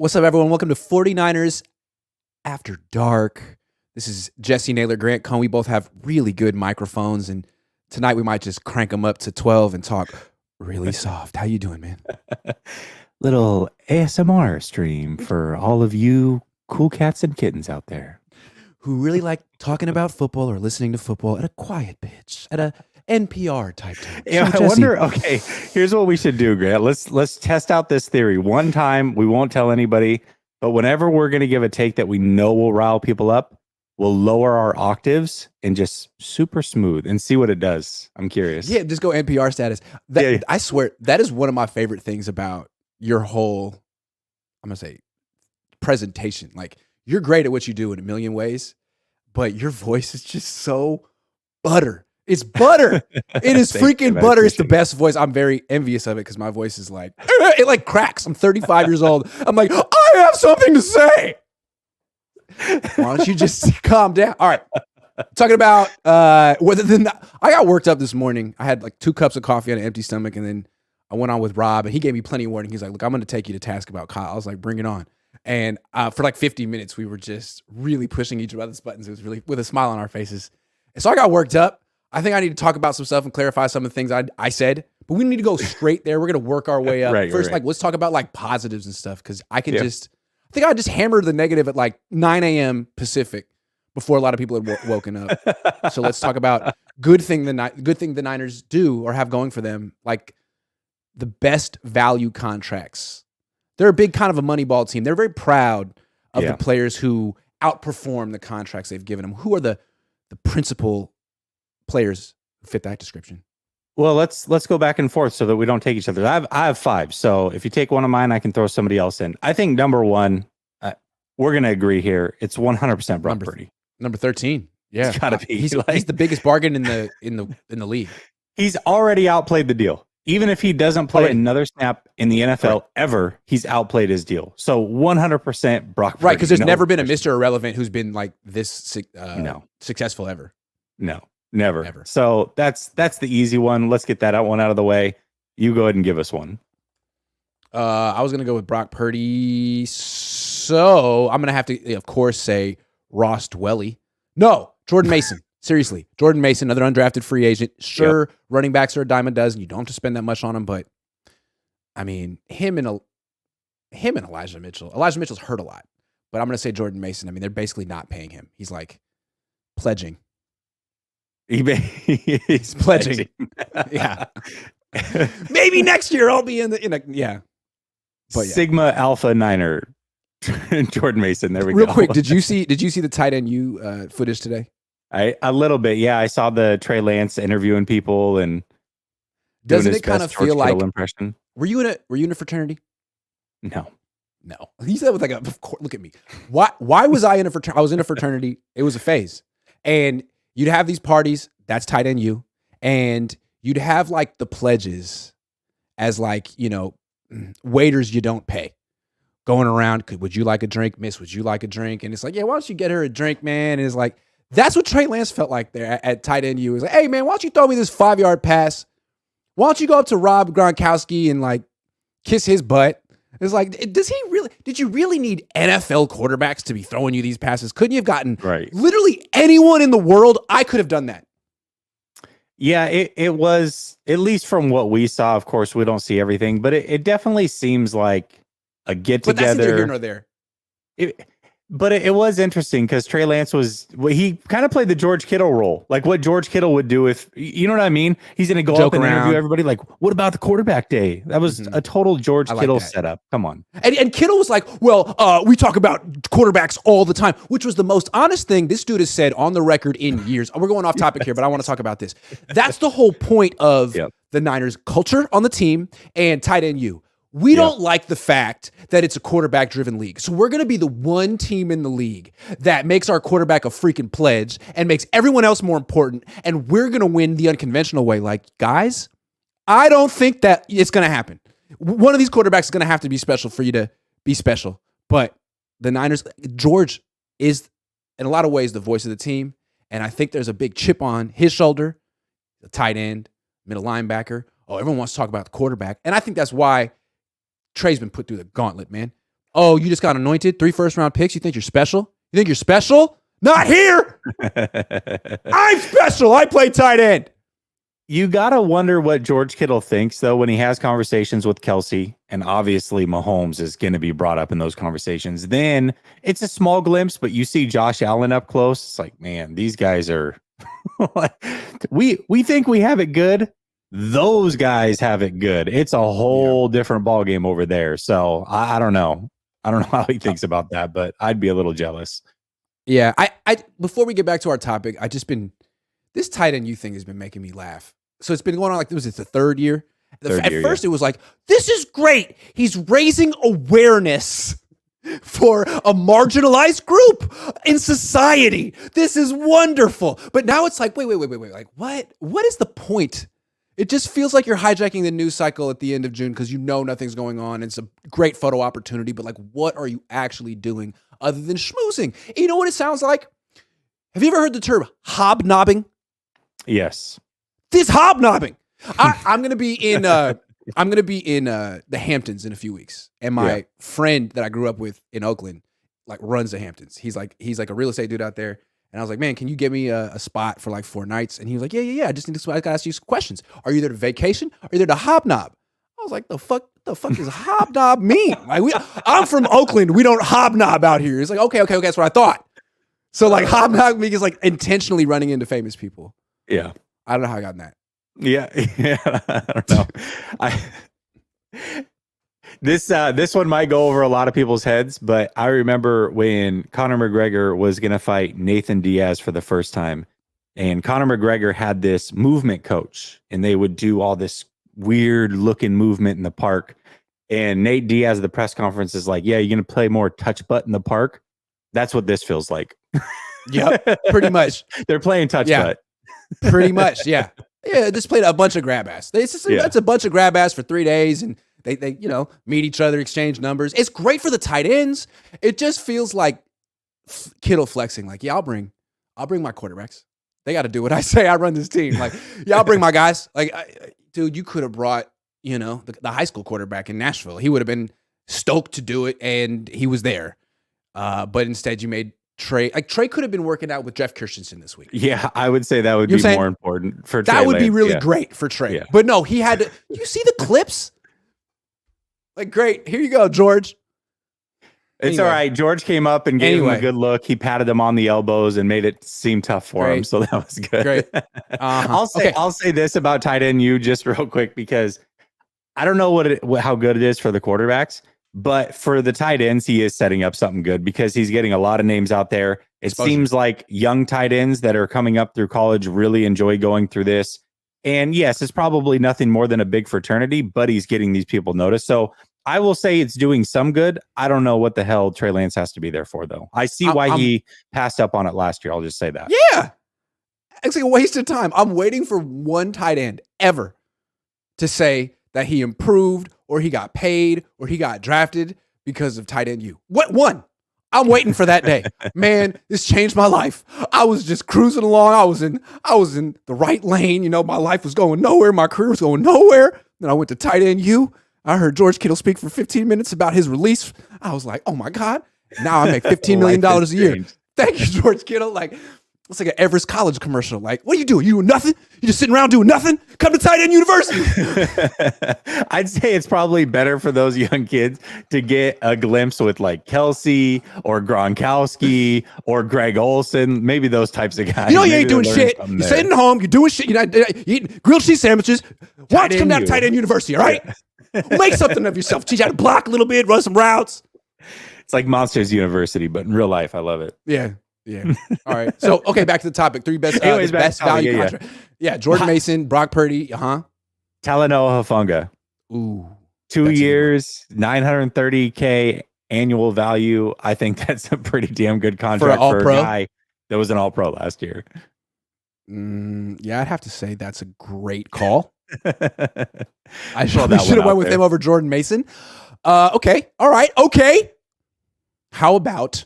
What's up, everyone? Welcome to 49ers After Dark. This is Jessie Naylor, Grant Cohn. We both have really good microphones, and tonight we might just crank them up to 12 and talk really soft. How you doing, man? Little ASMR stream for all of you cool cats and kittens out there. Who really like talking about football or listening to football at a quiet pitch, at a NPR type tone. Yeah, So, I Jesse, wonder. Okay, here's what we should do, Grant. Let's test out this theory one time. We won't tell anybody, but whenever we're going to give a take that we know will rile people up, we'll lower our octaves and just super smooth and see what it does. I'm curious. Yeah, just go NPR status. I swear, that is one of my favorite things about your whole, I'm going to say, presentation. Like, you're great at what you do in a million ways, but your voice is just so butter. It's butter. It is freaking butter. It's the best voice. I'm very envious of it because my voice is like, it like cracks. I'm 35 years old. I'm like, I have something to say. Why don't you just calm down? All right. Talking about whether I got worked up this morning. I had like 2 cups of coffee on an empty stomach, and then I went on with Rob, and he gave me plenty of warning. He's like, look, I'm going to take you to task about Kyle. I was like, bring it on. And for like 50 minutes, we were just really pushing each other's buttons. It was really with a smile on our faces. And so I got worked up. I think I need to talk about some stuff and clarify some of the things I said, but we need to go straight there. We're going to work our way up. First, like, let's talk about like positives and stuff. Cause I think I just hammered the negative at like 9 a.m. Pacific before a lot of people had woken up. So let's talk about good thing the Niners do or have going for them. Like the best value contracts. They're a big kind of a Moneyball team. They're very proud of the players who outperform the contracts they've given them. Who are the principal players who fit that description? Well, let's go back and forth so that we don't take each other. I have 5. So if you take one of mine, I can throw somebody else in. I think number 1, we're going to agree here. It's 100% Brock Purdy. Number 13. Yeah, it's gotta be. He's the biggest bargain in the league. He's already outplayed the deal. Even if he doesn't play another snap in the NFL ever, he's outplayed his deal. So 100% Brock Purdy. Right, because there's never been a Mr. Irrelevant who's been like this successful ever. No, never. Ever. So that's the easy one. Let's get that one out of the way. You go ahead and give us one. I was going to go with Brock Purdy. So I'm going to have to, of course, say Ross Dwelly. No, Jordan Mason. Seriously, Jordan Mason, another undrafted free agent. Sure, running backs are a dime a dozen. You don't have to spend that much on them, but I mean, him and Elijah Mitchell. Elijah Mitchell's hurt a lot, but I'm going to say Jordan Mason. I mean, they're basically not paying him. He's like pledging. He's pledging. Yeah. Maybe next year I'll be in a yeah. But Sigma Alpha Niner. Jordan Mason. There we go. Real quick, did you see the tight end footage today? A little bit, yeah. I saw the Trey Lance interviewing people and doesn't it kind of feel like impression? Were you in a fraternity? No. He said with like look at me. Why was I in a fraternity? I was in a fraternity. It was a phase, and you'd have these parties. That's tight end you, and you'd have like the pledges as like waiters you don't pay. Going around, would you like a drink, miss? Would you like a drink? And it's like, yeah, why don't you get her a drink, man? And it's like. That's what Trey Lance felt like there at tight end. You was like, hey man, why don't you throw me this 5-yard pass? Why don't you go up to Rob Gronkowski and like kiss his butt? It's like, did you really need NFL quarterbacks to be throwing you these passes? Couldn't you have gotten literally anyone in the world? I could have done that. Yeah, it was, at least from what we saw. Of course, we don't see everything, but it definitely seems like a get together. But that's neither here nor there. But it was interesting because Trey Lance he kind of played the George Kittle role, like what George Kittle would do if, you know what I mean? He's going to go up and interview everybody like, what about the quarterback day? That was a total George Kittle setup. Come on. And Kittle was like, well, we talk about quarterbacks all the time, which was the most honest thing this dude has said on the record in years. We're going off topic here, but I want to talk about this. That's the whole point of the Niners culture on the team and tight end you. We don't like the fact that it's a quarterback-driven league. So we're going to be the one team in the league that makes our quarterback a freaking pledge and makes everyone else more important, and we're going to win the unconventional way. Like, guys, I don't think that it's going to happen. One of these quarterbacks is going to have to be special for you to be special. But the Niners, George is, in a lot of ways, the voice of the team, and I think there's a big chip on his shoulder, the tight end, middle linebacker. Oh, everyone wants to talk about the quarterback, and I think that's why Trey's been put through the gauntlet, man. Oh, you just got anointed? 3 first-round picks? You think you're special? You think you're special? Not here! I'm special! I play tight end! You got to wonder what George Kittle thinks, though, when he has conversations with Kelsey, and obviously Mahomes is going to be brought up in those conversations. Then it's a small glimpse, but you see Josh Allen up close. It's like, man, these guys are we think we have it good. Those guys have it good. It's a whole different ballgame over there. So I don't know. I don't know how he thinks about that, but I'd be a little jealous. Yeah. I before we get back to our topic, this tight end you thing has been making me laugh. So it's been going on like it's the third year. At first, it was like, this is great. He's raising awareness for a marginalized group in society. This is wonderful. But now it's like, wait. Like, what? What is the point? It just feels like you're hijacking the news cycle at the end of June because you know nothing's going on. It's a great photo opportunity, but like, what are you actually doing other than schmoozing? And you know what it sounds like? Have you ever heard the term hobnobbing? Yes. This hobnobbing. I'm gonna be in the Hamptons in a few weeks, and my friend that I grew up with in Oakland like runs the Hamptons. He's like a real estate dude out there, and I was like, man, can you get me a spot for like 4 nights? And he was like, yeah. I just need to. I gotta ask you some questions. Are you there to vacation? Are you there to hobnob? I was like, the fuck does hobnob mean? Like I'm from Oakland. We don't hobnob out here. It's like okay. That's what I thought. So like hobnob means like intentionally running into famous people. Yeah. I don't know how I got in that. Yeah. I don't know. This one might go over a lot of people's heads, but I remember when Conor McGregor was going to fight Nathan Diaz for the first time, and Conor McGregor had this movement coach, and they would do all this weird looking movement in the park. And Nate Diaz at the press conference is like, yeah, you're going to play more touch butt in the park. That's what this feels like. Yep, pretty much. They're playing touch butt. Pretty much, yeah. Yeah, just played a bunch of grab ass. That's a bunch of grab ass for 3 days, and they meet each other, exchange numbers. It's great for the tight ends. It just feels like Kittle flexing. Like, yeah, I'll bring my quarterbacks. They got to do what I say. I run this team. Like, yeah, I'll bring my guys. Like, dude, you could have brought the high school quarterback in Nashville. He would have been stoked to do it, and he was there. But instead, you made Trey. Like Trey could have been working out with Jeff Christensen this week. Yeah, I would say that would be more important for Trey. That would be really great for Trey. Yeah. But no, he had to. You see the clips? Like, great. Here you go, George. It's all right. George came up and gave him a good look. He patted him on the elbows and made it seem tough for him. So that was good. Great. I'll say this about tight end you just real quick, because I don't know how good it is for the quarterbacks. But for the tight ends, he is setting up something good because he's getting a lot of names out there. It seems like young tight ends that are coming up through college really enjoy going through this. And yes, it's probably nothing more than a big fraternity, but he's getting these people noticed. So I will say it's doing some good. I don't know what the hell Trey Lance has to be there for, though. I see why he passed up on it last year. I'll just say that. Yeah. It's like a waste of time. I'm waiting for one tight end ever to say that he improved or he got paid or he got drafted because of tight end U. What one? I'm waiting for that day. Man, this changed my life. I was just cruising along. I was in the right lane. My life was going nowhere. My career was going nowhere. Then I went to tight end U. I heard George Kittle speak for 15 minutes about his release. I was like, oh my God. Now I make $15 million a year. Thank you, George Kittle. Like, it's like an Everest College commercial. Like, what are you doing? You doing nothing? You just sitting around doing nothing? Come to Tight End University. I'd say it's probably better for those young kids to get a glimpse with like Kelsey or Gronkowski or Greg Olsen, maybe those types of guys. You ain't doing shit. You're sitting home. You're doing shit. You're eating grilled cheese sandwiches. Why don't you come down to Tight End University, all right? Make something of yourself. Teach you how to block a little bit, run some routes. It's like Monsters University, but in real life. I love it. Yeah. Yeah. All right. So, okay, back to the topic. 3 best, best value contract. Yeah. Jordan Mason, Brock Purdy. Talanoa Hufanga. Ooh. 2 years, $930K annual value. I think that's a pretty damn good contract for a guy that was an all-pro last year. Yeah, I'd have to say that's a great call. I should have went with him over Jordan Mason. Okay. All right. Okay. How about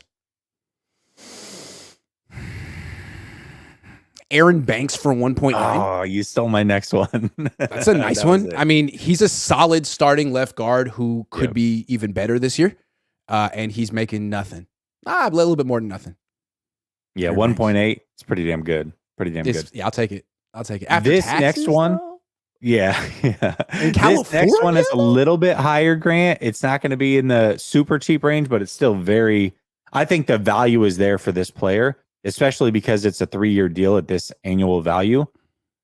Aaron Banks for 1.9? Oh, you stole my next one. That's a nice one. I mean, he's a solid starting left guard who could be even better this year. and he's making nothing. A little bit more than nothing. Yeah, Fair 1.8. It's pretty damn good. Pretty damn good. Yeah, I'll take it. After This taxes, next one, though? yeah. In This next one is a California? little bit higher, Grant. It's not going to be in the super cheap range, but it's still very. I think the value is there for this player, especially because it's a 3-year deal at this annual value.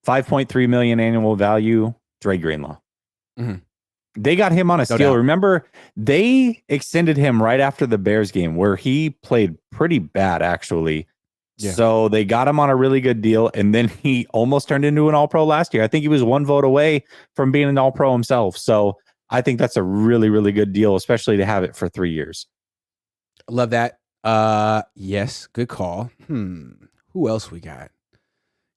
5.3 million annual value, Dre Greenlaw. Mhm. They got him on a No steal. doubt. Remember, they extended him right after the Bears game where he played pretty bad, actually. Yeah. So they got him on a really good deal, and then he almost turned into an All-Pro last year. I think he was 1 vote away from being an All-Pro himself. So I think that's a really, really good deal, especially to have it for 3 years. Love that. Yes, good call. Who else we got?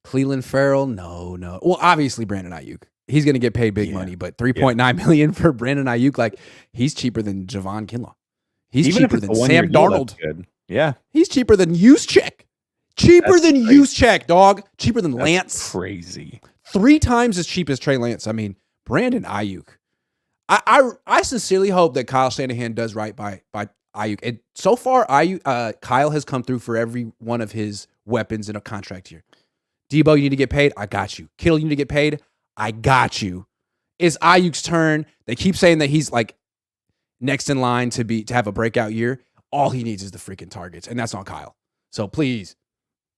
Cleveland Farrell? No. Well, obviously Brandon Ayuk. He's going to get paid big money, but 3.9 million for Brandon Ayuk, like he's cheaper than Javon Kinlaw. He's Even cheaper if it's than a 1-year Sam deal, Darnold. that's good. Yeah. He's cheaper than Juszczyk. Cheaper That's than crazy. Juszczyk, dog. Cheaper than That's Lance. crazy. 3 times as cheap as Trey Lance. I mean, Brandon Ayuk. I sincerely hope that Kyle Shanahan does right by Ayuk. And so far, Kyle has come through for every one of his weapons in a contract year. Debo, you need to get paid. I got you. Kittle, you need to get paid. I got you. It's Ayuk's turn. They keep saying that he's like next in line to have a breakout year. All he needs is the freaking targets, and that's on Kyle. So please,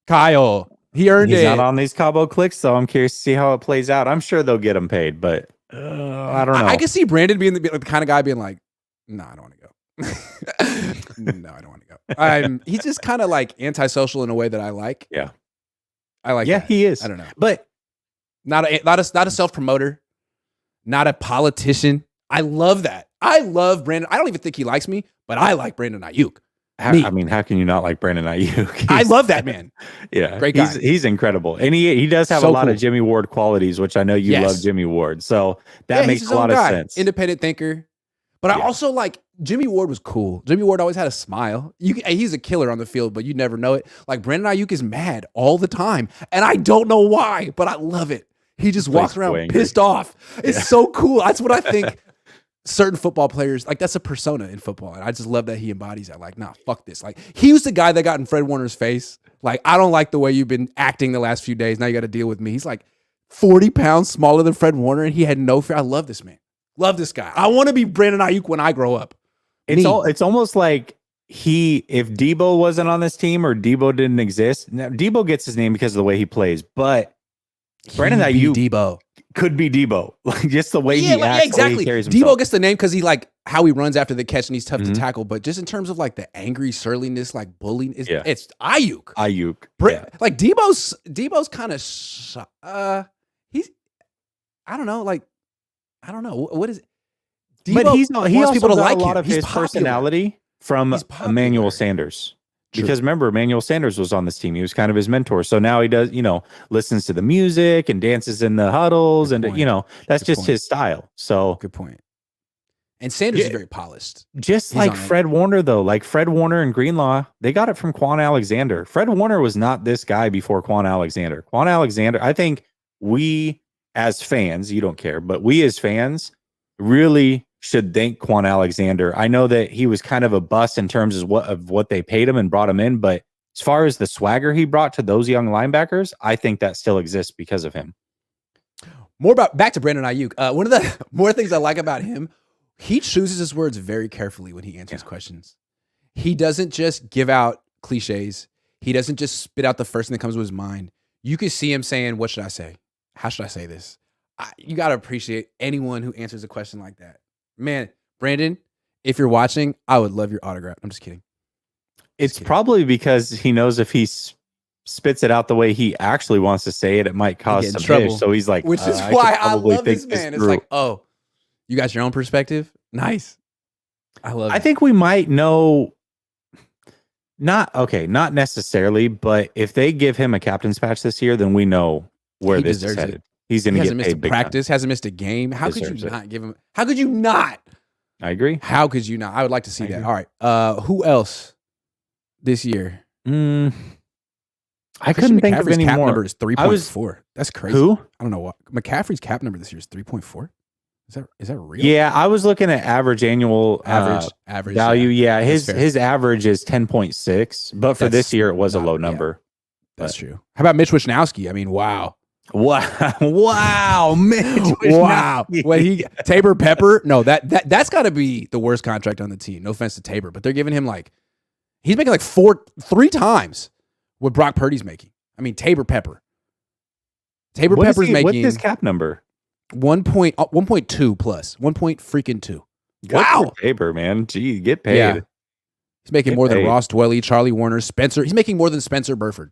Kyle, he earned it. He's not on these Cabo clicks, so I'm curious to see how it plays out. I'm sure they'll get him paid, but I don't know. I can see Brandon being the kind of guy being like, "No, I don't want to go. No, I don't want to go." He's just kind of like antisocial in a way that I like. Yeah, I like. Yeah, that. he is. I don't know, but not a self promoter, not a politician. I love that. I love Brandon. I don't even think he likes me, but I like Brandon Ayuk. I mean, how can you not like Brandon Ayuk? I love that man. Yeah, Great guy. He's incredible, and he does have So a lot cool. of Jimmy Ward qualities, which I know you love Jimmy Ward. So that makes he's a lot of sense. Independent thinker. But I also like Jimmy Ward was cool. Jimmy Ward always had a smile. He's a killer on the field, but you never know it. Like Brandon Ayuk is mad all the time, and I don't know why, but I love it. He just walks around pissed off. It's so cool. That's what I think. Certain football players, like that's a persona in football. And I just love that he embodies that. Like, nah, fuck this. Like, he was the guy that got in Fred Warner's face. Like, I don't like the way you've been acting the last few days. Now you got to deal with me. He's like 40 pounds smaller than Fred Warner, and he had no fear. I love this man. Love this guy. I want to be Brandon Ayuk when I grow up. It's almost like if Debo wasn't on this team or Debo didn't exist. Now, Debo gets his name because of the way he plays, but Brandon Ayuk Debo. Could be Debo, like just the way he acts, exactly. the way he carries Debo himself. gets the name because he like how he runs after the catch and he's tough to tackle. But just in terms of like the angry surliness, like bullying, it's Ayuk. Like Debo's kind of he's I don't know, like I don't know what is it. Debo but he wants also people to got like a lot him. of He's his popular. personality from Emmanuel Sanders. True. Because remember, Emmanuel Sanders was on this team. He was kind of his mentor. So now he does, listens to the music and dances in the huddles. That's Good just point. his style. So Good point. And Sanders is very polished. Just He's like on it. Fred Warner, though, like Fred Warner and Greenlaw, they got it from Quan Alexander. Fred Warner was not this guy before Quan Alexander. Quan Alexander, I think we as fans, you don't care, but we as fans really should thank Quan Alexander. I know that he was kind of a bust in terms of what they paid him and brought him in, but as far as the swagger he brought to those young linebackers, I think that still exists because of him. Back to Brandon Ayuk. One of the more things I like about him, he chooses his words very carefully when he answers questions. He doesn't just give out cliches. He doesn't just spit out the first thing that comes to his mind. You can see him saying, "What should I say? How should I say this?" You got to appreciate anyone who answers a question like that. Man, Brandon, if you're watching, I would love your autograph. I'm just kidding. It's probably because he knows if he spits it out the way he actually wants to say it, it might cause some trouble. So he's like, which is why I love this man. It's like, oh, you got your own perspective? Nice. I love it. I think we might know, not necessarily, but if they give him a captain's patch this year, then we know where this is headed. He's going to get paid big practice, hasn't missed a game. How could you not give him? How could you not? I agree. How could you not? I would like to see that. All right. Who else this year? I couldn't think of any cap more. Number is 3.4. That's crazy. Who? I don't know what. McCaffrey's cap number this year is 3.4. Is that real? Yeah, I was looking at average annual average value. Yeah, That's his average is 10.6, but for this year it was a low number. That's true. How about Mitch Wishnowsky? I mean, wow. Wow, Mitch. Wow. When Tabor Pepper, no, that's got to be the worst contract on the team. No offense to Tabor, but they're giving him he's making three times what Brock Purdy's making. I mean, Tabor Pepper's making what's his cap number? 1.2 plus 1.2. Wow, Tabor, man. Gee, get paid. Yeah. He's making more than Ross Dwelly, Charlie Warner, Spencer. He's making more than Spencer Burford.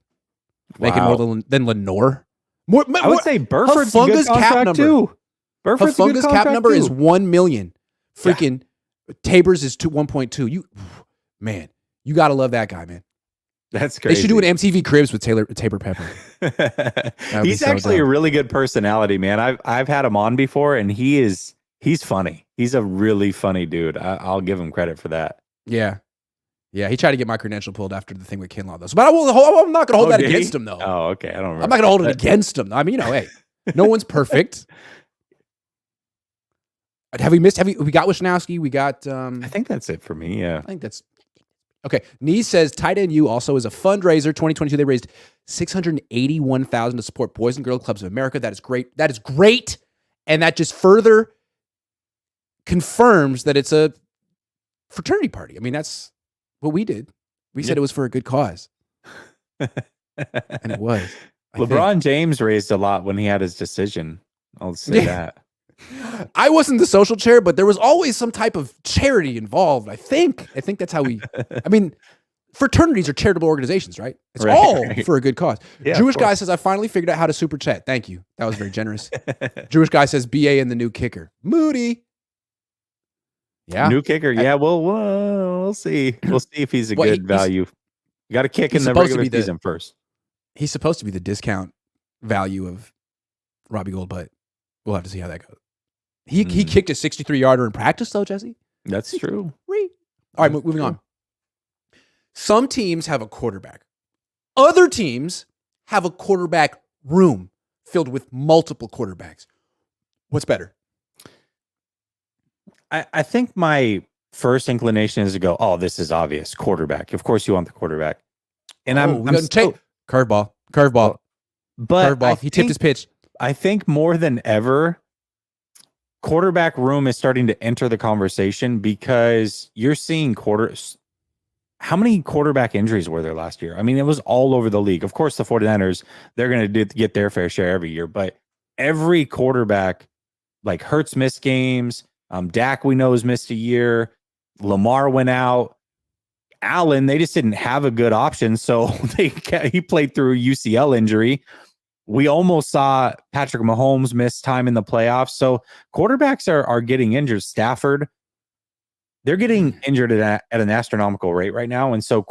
Making more than Lenore. I would say Burford's a good contract too. Burford's cap number is $1 million. Freaking Tabor's is 1.2. Man, you gotta love that guy, man. That's crazy. They should do an MTV Cribs with Tabor Pepper. He's actually a really good personality, man. I've had him on before, and he's funny. He's a really funny dude. I'll give him credit for that. Yeah. Yeah, he tried to get my credential pulled after the thing with Kinlaw, though. But I'm not going to hold that against him, though. Oh, okay. I don't remember. I'm not going to hold it against him. I mean, hey, no one's perfect. We got Wishnowsky. We got. I think that's it for me. Yeah. I think that's. Okay. Nee says Tight End U also is a fundraiser. 2022, they raised $681,000 to support Boys and Girls Clubs of America. That is great. That is great. And that just further confirms that it's a fraternity party. I mean, that's what we did. We said it was for a good cause. And it was. LeBron James raised a lot when he had his decision. I'll say that. I wasn't the social chair, but there was always some type of charity involved. I think that's how I mean, fraternities are charitable organizations, right? It's all for a good cause. Yeah, Jewish guy says, I finally figured out how to super chat. Thank you. That was very generous. Jewish guy says, BA and the new kicker. Moody. Yeah. New kicker. Yeah, we'll see. We'll see if he's a good value. You got to kick in the regular season first. He's supposed to be the discount value of Robbie Gold, but we'll have to see how that goes. He kicked a 63-yarder in practice, though, Jesse. That's true. All right, moving on. Some teams have a quarterback. Other teams have a quarterback room filled with multiple quarterbacks. What's better? I think my first inclination is to go, oh, this is obvious. Quarterback. Of course you want the quarterback. And I'm curveball. But curveball. He tipped his pitch. I think more than ever, quarterback room is starting to enter the conversation because you're seeing how many quarterback injuries were there last year? I mean, it was all over the league. Of course, the 49ers, they're going to get their fair share every year, but every quarterback, like Hurts missed games. Dak, we know, has missed a year. Lamar went out. Allen, they just didn't have a good option, so he played through a UCL injury. We almost saw Patrick Mahomes miss time in the playoffs. So quarterbacks are getting injured. Stafford, they're getting injured at an astronomical rate right now. And so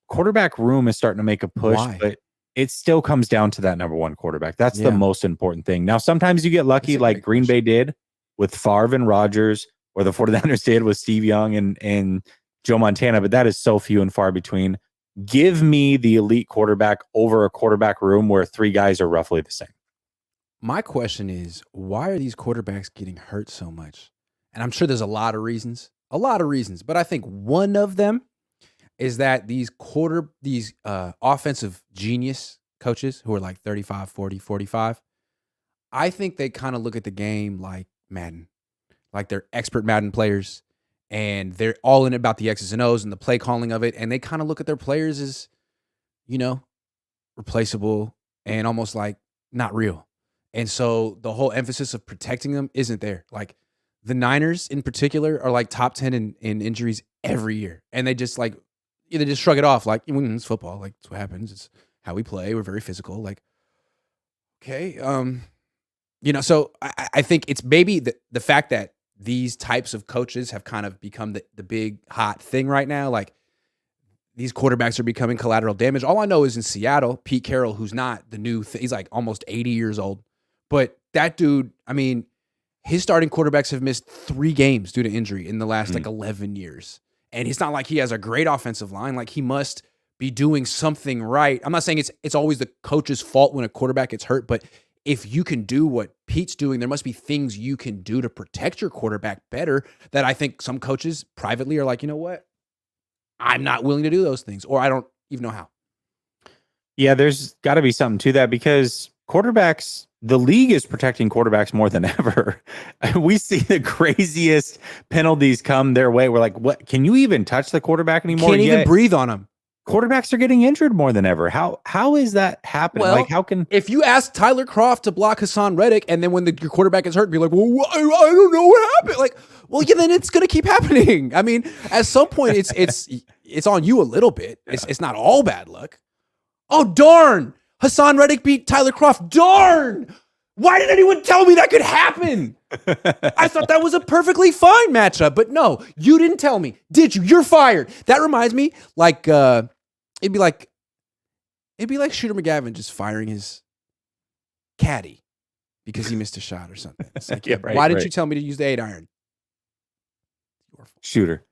quarterback room is starting to make a push, but it still comes down to that number one quarterback. That's the most important thing. Now, sometimes you get lucky like Green Bay did with Favre and Rodgers, or the 49ers did with Steve Young and Joe Montana, but that is so few and far between. Give me the elite quarterback over a quarterback room where three guys are roughly the same. My question is, why are these quarterbacks getting hurt so much? And I'm sure there's a lot of reasons, but I think one of them is that these offensive genius coaches who are like 35, 40, 45, I think they kind of look at the game like Madden, like they're expert Madden players. And they're all in about the X's and O's and the play calling of it. And they kind of look at their players as, replaceable and almost like not real. And so the whole emphasis of protecting them isn't there. Like the Niners in particular are like top 10 in injuries every year. And they just they just shrug it off. Like, it's football. Like, it's what happens. It's how we play. We're very physical. Like, okay. So I think it's maybe the fact that these types of coaches have kind of become the big hot thing right now. Like these quarterbacks are becoming collateral damage. All I know is in Seattle, Pete Carroll, who's not the new he's like almost 80 years old. But that dude, I mean, his starting quarterbacks have missed 3 games due to injury in the last 11 years. And it's not like he has a great offensive line. Like he must be doing something right. I'm not saying it's always the coach's fault when a quarterback gets hurt, but if you can do what Pete's doing, there must be things you can do to protect your quarterback better that I think some coaches privately are like, you know what? I'm not willing to do those things, or I don't even know how. Yeah, there's got to be something to that because quarterbacks, the league is protecting quarterbacks more than ever. We see the craziest penalties come their way. We're like, what? Can you even touch the quarterback anymore? Can't even breathe on him. Quarterbacks are getting injured more than ever. How is that happening? Well, like, how can if you ask Tyler Kroft to block Hassan Reddick, and then when your quarterback is hurt, be like, well, I don't know what happened. Like, well, yeah, then it's gonna keep happening. I mean, at some point, it's on you a little bit. It's not all bad luck. Oh darn! Hassan Reddick beat Tyler Kroft. Darn! Why didn't anyone tell me that could happen? I thought that was a perfectly fine matchup, but no, you didn't tell me. Did you? You're fired. That reminds me, like, it'd be like Shooter McGavin just firing his caddy because he missed a shot or something. It's like, why didn't you tell me to use the 8-iron? Shooter.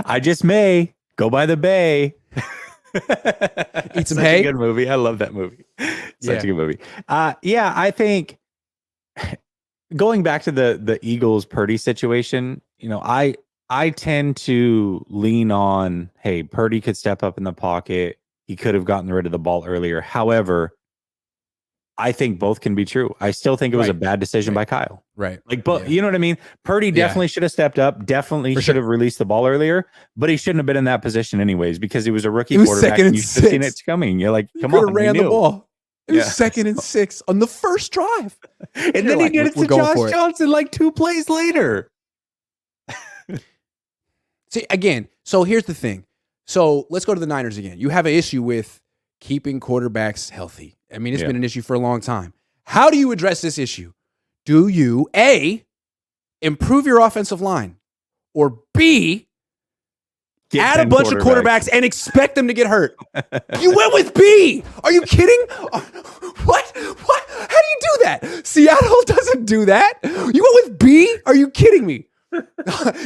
I just may go by the bay. Eat some Such hay. A good movie. I love that movie. Such a good movie. Yeah, I think going back to the Eagles Purdy situation, you know, I tend to lean on, hey, Purdy could step up in the pocket. He could have gotten rid of the ball earlier. However, I think both can be true. I still think it was a bad decision by Kyle. Right. Like, but you know what I mean? Purdy definitely should have stepped up. Definitely should have released the ball earlier, but he shouldn't have been in that position anyways because he was a rookie quarterback. Second and you should have seen it coming. You're like, come on, ran the ball. It was 2nd and 6 on the first drive. And then he did it to Josh Johnson like 2 plays later. See, again, so here's the thing. So let's go to the Niners again. You have an issue with keeping quarterbacks healthy. I mean, it's been an issue for a long time. How do you address this issue? Do you, A, improve your offensive line, or B, add a bunch of quarterbacks and expect them to get hurt? You went with B. Are you kidding? What? How do you do that? Seattle doesn't do that. You went with B? Are you kidding me?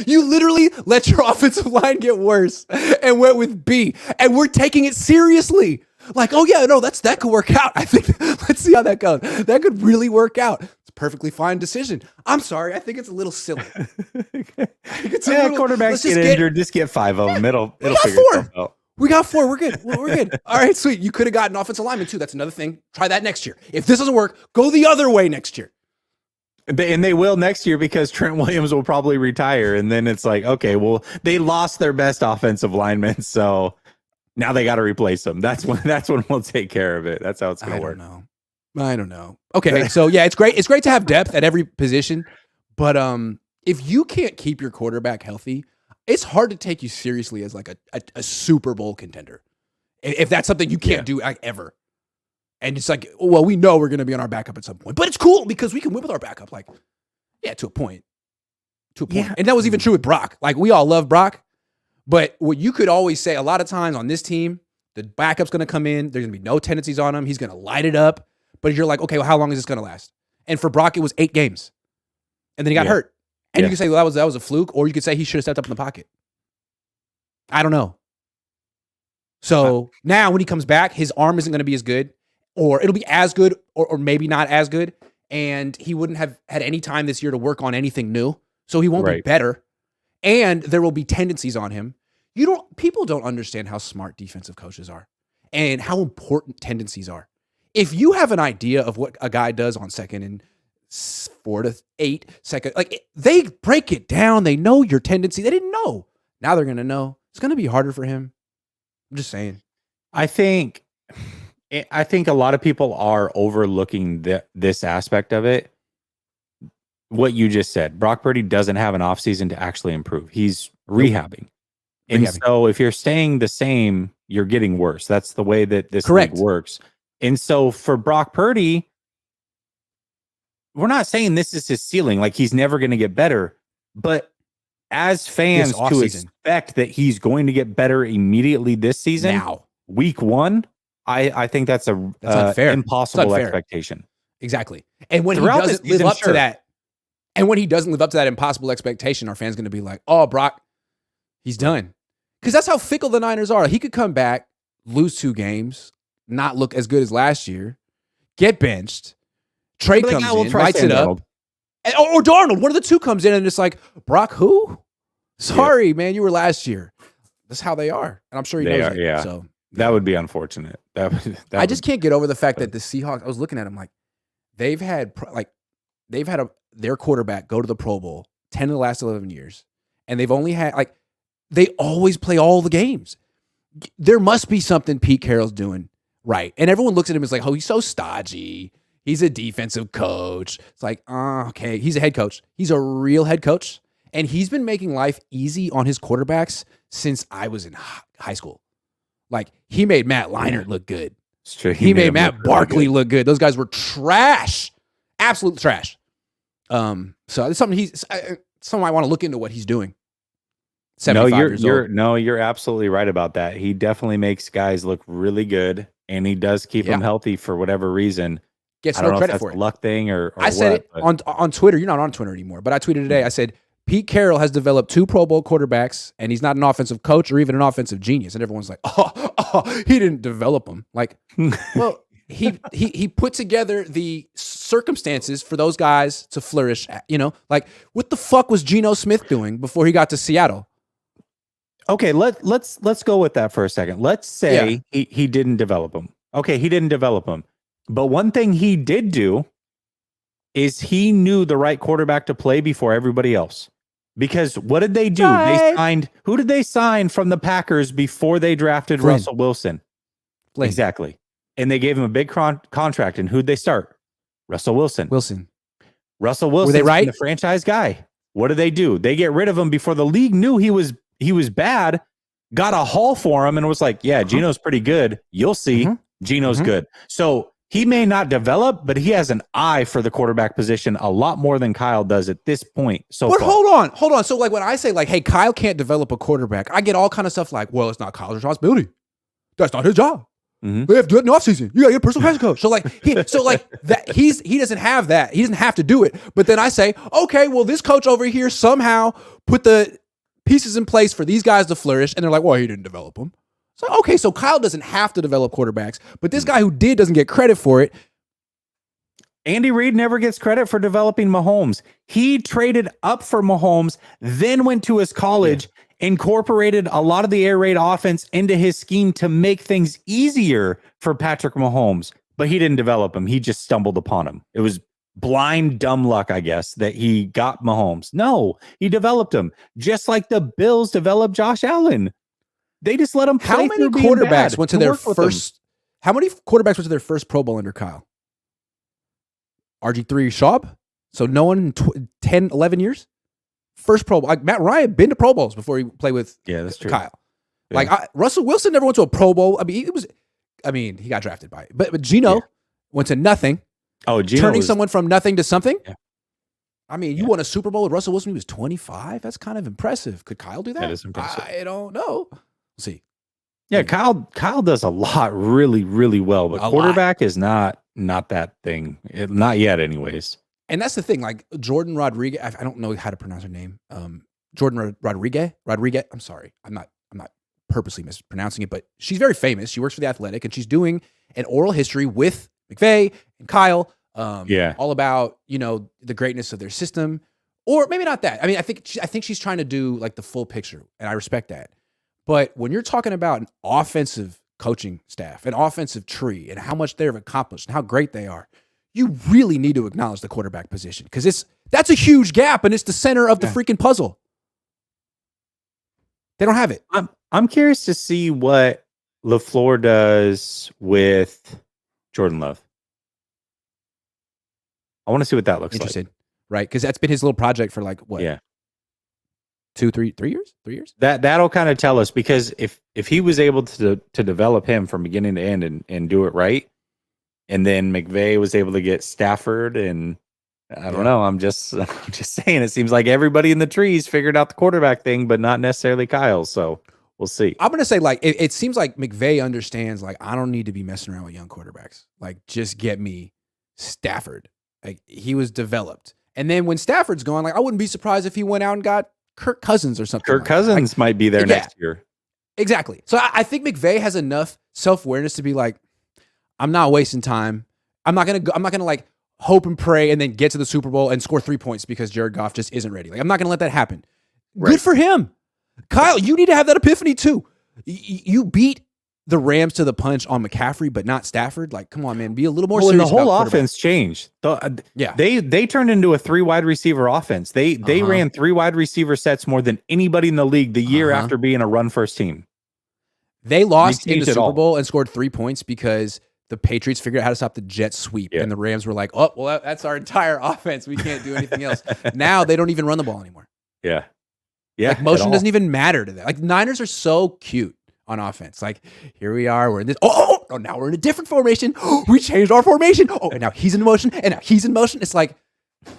You literally let your offensive line get worse and went with B. And we're taking it seriously. Like, oh yeah, no, that could work out. I think, let's see how that goes. That could really work out. It's a perfectly fine decision. I'm sorry. I think it's a little silly. Quarterbacks get injured. Just get 5 of them. It'll figure itself out. We got 4. We're good. We're good. All right, sweet. You could have gotten offensive lineman too. That's another thing. Try that next year. If this doesn't work, go the other way next year. And they will next year because Trent Williams will probably retire. And then it's like, okay, well, they lost their best offensive lineman. So now they got to replace them. That's when we'll take care of it. That's how it's going to work. I don't know. Okay. So yeah, it's great. It's great to have depth at every position. But if you can't keep your quarterback healthy, it's hard to take you seriously as like a Super Bowl contender. If that's something you can't do ever. And it's like, well, we know we're going to be on our backup at some point, but it's cool because we can win with our backup. Like, yeah, to a point. Yeah. And that was even true with Brock. Like, we all love Brock, but what you could always say a lot of times on this team, the backup's going to come in. There's going to be no tendencies on him. He's going to light it up. But you're like, okay, well, how long is this going to last? And for Brock, it was 8 games. And then he got hurt. And you could say, well, that was a fluke, or you could say he should have stepped up in the pocket. I don't know. So now when he comes back, his arm isn't going to be as good. Or it'll be as good or maybe not as good. And he wouldn't have had any time this year to work on anything new. So he won't be better. And there will be tendencies on him. People don't understand how smart defensive coaches are and how important tendencies are. If you have an idea of what a guy does on 2nd and 4 to 8 second, like they break it down. They know your tendency. They didn't know. Now they're going to know. It's going to be harder for him. I'm just saying. I think a lot of people are overlooking this aspect of it. What you just said, Brock Purdy doesn't have an offseason to actually improve. He's rehabbing. And so if you're staying the same, you're getting worse. That's the way that this league works. And so for Brock Purdy, we're not saying this is his ceiling, like he's never going to get better. But as fans to expect that he's going to get better immediately this season, now, week 1, I think that's unfair. Impossible expectation. Exactly. And when he doesn't live up to that, and when he doesn't live up to that impossible expectation, our fans going to be like, oh, Brock, he's done. Because that's how fickle the Niners are. He could come back, lose 2 games, not look as good as last year, get benched. Trey comes in, lights it up. Or Darnold, one of the two comes in and it's like, Brock, who? Sorry, man, you were last year. That's how they are. And I'm sure he knows it. Yeah. So that would be unfortunate. I just can't get over the fact that the Seahawks, I was looking at them like, they've had their quarterback go to the Pro Bowl 10 of the last 11 years. And they've only had, like, they always play all the games. There must be something Pete Carroll's doing right. And everyone looks at him as like, oh, he's so stodgy. He's a defensive coach. It's like, okay, he's a head coach. He's a real head coach. And he's been making life easy on his quarterbacks since I was in high school. Like, he made Matt Leinart look good. It's true. He made Matt Barkley look good. Those guys were trash. Absolute trash. So it's something I want to look into what he's doing. 75 years old. You're absolutely right about that. He definitely makes guys look really good, and he does keep them healthy for whatever reason. Gets no credit for it. Luck thing or I said it on Twitter. You're not on Twitter anymore, but I tweeted today. I said Pete Carroll has developed 2 Pro Bowl quarterbacks, and he's not an offensive coach or even an offensive genius. And everyone's like, oh, he didn't develop them. Like, well, he put together the circumstances for those guys to flourish. Like, what the fuck was Geno Smith doing before he got to Seattle? Okay, let's go with that for a second. Let's say he didn't develop them. Okay, he didn't develop them. But one thing he did do is he knew the right quarterback to play before everybody else. Because what did they do? Who did they sign from the Packers before they drafted Russell Wilson? Exactly. And they gave him a big contract. And who'd they start? Russell Wilson. Russell Wilson. Were they right? The franchise guy. What did they do? They get rid of him before the league knew he was bad, got a haul for him, and was like, yeah, Geno's pretty good. You'll see. Geno's good. So he may not develop, but he has an eye for the quarterback position a lot more than Kyle does at this point. But hold on. So like when I say like, hey, Kyle can't develop a quarterback, I get all kind of stuff like, well, it's not Kyle's responsibility. That's not his job. They have to do it in the offseason. You got to get a personal passion coach. So he doesn't have that. He doesn't have to do it. But then I say, okay, well, this coach over here somehow put the pieces in place for these guys to flourish. And they're like, well, he didn't develop them. So, okay, so Kyle doesn't have to develop quarterbacks, but this guy who did doesn't get credit for it. Andy Reid never gets credit for developing Mahomes. He traded up for Mahomes, then went to his college, incorporated a lot of the air raid offense into his scheme to make things easier for Patrick Mahomes, but he didn't develop him. He just stumbled upon him. It was blind, dumb luck, I guess, that he got Mahomes. No, he developed him, just like the Bills developed Josh Allen. They just let him play. How many quarterbacks went to their first? How many quarterbacks went to their first Pro Bowl under Kyle? RG3 Schaub. So no one in 10, 11 years. First Pro Bowl. Like Matt Ryan been to Pro Bowls before he played with that's true. Kyle. Yeah. Like Russell Wilson never went to a Pro Bowl. I mean, he got drafted by it, but Geno went to nothing. Oh, Geno turning someone from nothing to something. Yeah. I mean, you won a Super Bowl with Russell Wilson when he was 25. That's kind of impressive. Could Kyle do that? That is impressive. I don't know. We'll see. Yeah, Kyle does a lot really, really well, but quarterback is not that thing. Not yet, anyways. And that's the thing. Like Jordan Rodriguez, I don't know how to pronounce her name. Jordan Rodriguez. I'm sorry. I'm not purposely mispronouncing it, but she's very famous. She works for The Athletic, and she's doing an oral history with McVay and Kyle. All about the greatness of their system, or maybe not that. I mean, I think she's trying to do like the full picture, and I respect that. But when you're talking about an offensive coaching staff, an offensive tree, and how much they've accomplished and how great they are, you really need to acknowledge the quarterback position because that's a huge gap and it's the center of the freaking puzzle. They don't have it. I'm curious to see what LaFleur does with Jordan Love. I want to see what that looks like. Right? Because that's been his little project for like what? Yeah. 2, 3 years? 3 years? That'll kind of tell us because if he was able to develop him from beginning to end and do it right, and then McVay was able to get Stafford, and I don't know. I'm just saying it seems like everybody in the trees figured out the quarterback thing, but not necessarily Kyle. So we'll see. I'm gonna say like it seems like McVay understands like I don't need to be messing around with young quarterbacks. Like just get me Stafford. Like he was developed, and then when Stafford's gone, like I wouldn't be surprised if he went out and got Kirk Cousins or something. Kirk Cousins might be there next year. Exactly. So I think McVay has enough self-awareness to be like, I'm not wasting time. I'm not gonna like hope and pray and then get to the Super Bowl and score 3 points because Jared Goff just isn't ready. Like I'm not gonna let that happen. Right. Good for him. Kyle, you need to have that epiphany too. You beat the Rams to the punch on McCaffrey, but not Stafford. Like, come on, man, be a little more serious. The whole offense changed. They turned into a 3 wide receiver offense. They ran 3 wide receiver sets more than anybody in the league the year after being a run first team. They lost in the Super Bowl and scored 3 points because the Patriots figured out how to stop the jet sweep, and the Rams were like, "Oh, well, that's our entire offense. We can't do anything else." Now they don't even run the ball anymore. Yeah. Like motion doesn't even matter to them. Like Niners are so cute on offense. Like here we are, we're in this. Oh, now we're in a different formation. We changed our formation. Oh, and now he's in motion, and now he's in motion. It's like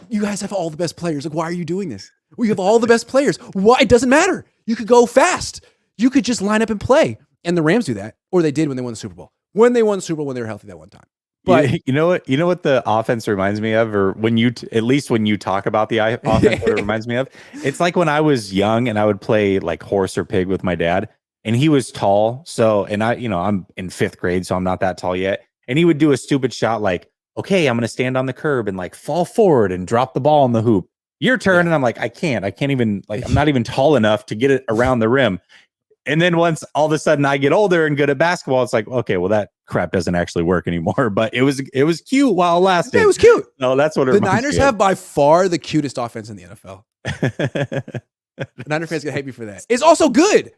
you guys have all the best players. Like why are you doing this? We have all the best players. Why? It doesn't matter. You could go fast. You could just line up and play. And the Rams do that, or they did when they won the Super Bowl. When they won the Super Bowl, when they were healthy that one time. But you know what the offense reminds me of, or when you at least when you talk about the offense, what it reminds me of, it's like when I was young and I would play like horse or pig with my dad, and he was tall. So, and I'm in 5th grade, so I'm not that tall yet. And he would do a stupid shot like, okay, I'm going to stand on the curb and like fall forward and drop the ball in the hoop. Your turn. And I'm like, I can't even like, I'm not even tall enough to get it around the rim. And then once all of a sudden I get older and good at basketball, it's like, okay, well that crap doesn't actually work anymore. But it was cute while it lasted. It was cute. No, that's what the Niners have by far the cutest offense in the NFL. The Niner fans gonna hate me for that. It's also good.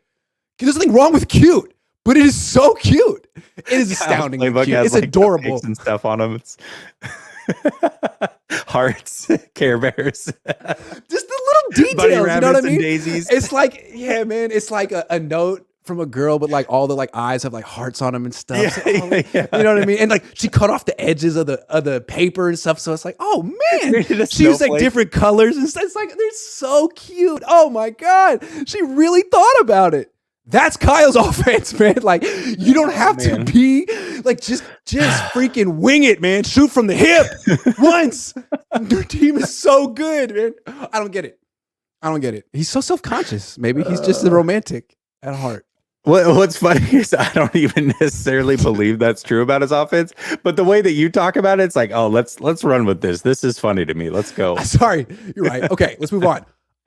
There's nothing wrong with cute, but it is so cute. It is astounding. Cute. It's like adorable and stuff on them. It's hearts, Care Bears, just the little details. You know what I mean? Daisies. It's like, yeah, man. It's like a note from a girl, but like all the like eyes have like hearts on them and stuff. Yeah, so, you know what I mean? And like she cut off the edges of the paper and stuff. So it's like, oh man, she used like different colors and stuff. It's like they're so cute. Oh my god, she really thought about it. That's Kyle's offense, man. Like you don't have to be like just freaking wing it, man. Shoot from the hip once. Your team is so good, man. I don't get it. He's so self-conscious. Maybe he's just a romantic at heart. What's funny is I don't even necessarily believe that's true about his offense, but the way that you talk about it, it's like, oh, let's run with this. This is funny to me. Let's go. Sorry, you're right. Okay, let's move on.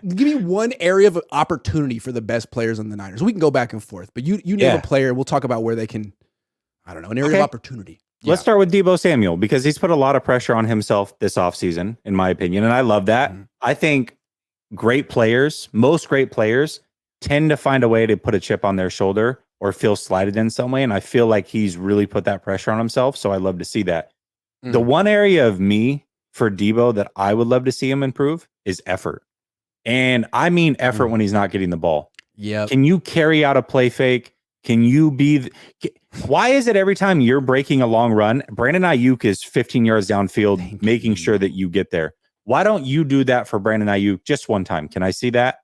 Give me one area of opportunity for the best players on the Niners. We can go back and forth, but you name a player, and we'll talk about where they can, I don't know, an area of opportunity. Let's start with Deebo Samuel because he's put a lot of pressure on himself this offseason, in my opinion, and I love that. Mm-hmm. I think most great players tend to find a way to put a chip on their shoulder or feel slighted in some way, and I feel like he's really put that pressure on himself, so I love to see that. Mm-hmm. The one area of me for Deebo that I would love to see him improve is effort. And I mean effort when he's not getting the ball. Yeah. Can you carry out a play fake? Can you be... Why is it every time you're breaking a long run, Brandon Ayuk is 15 yards downfield, making sure that you get there? Why don't you do that for Brandon Ayuk just one time? Can I see that?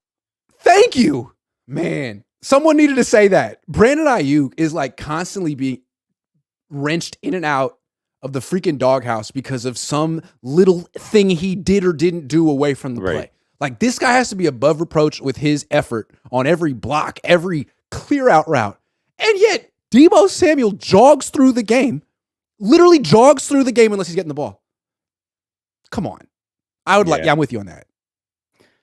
Thank you, man. Someone needed to say that. Brandon Ayuk is like constantly being wrenched in and out of the freaking doghouse because of some little thing he did or didn't do away from the play. Like this guy has to be above reproach with his effort on every block, every clear out route. And yet Deebo Samuel jogs through the game, literally jogs through the game unless he's getting the ball. Come on. I would I'm with you on that.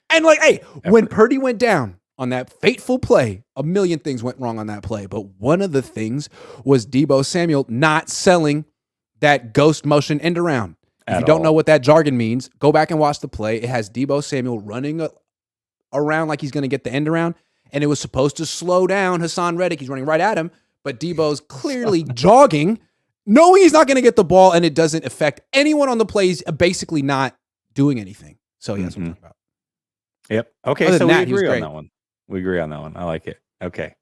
And like, hey, when Purdy went down on that fateful play, a million things went wrong on that play. But one of the things was Deebo Samuel not selling that ghost motion end around. If you don't know what that jargon means, go back and watch the play. It has Deebo Samuel running around like he's going to get the end around, and it was supposed to slow down Hassan Reddick. He's running right at him, but Deebo's clearly jogging, knowing he's not going to get the ball, and it doesn't affect anyone on the play. He's basically not doing anything. So that's what I'm talking about. Yep. Okay, so we agree on that one. We agree on that one. I like it. Okay.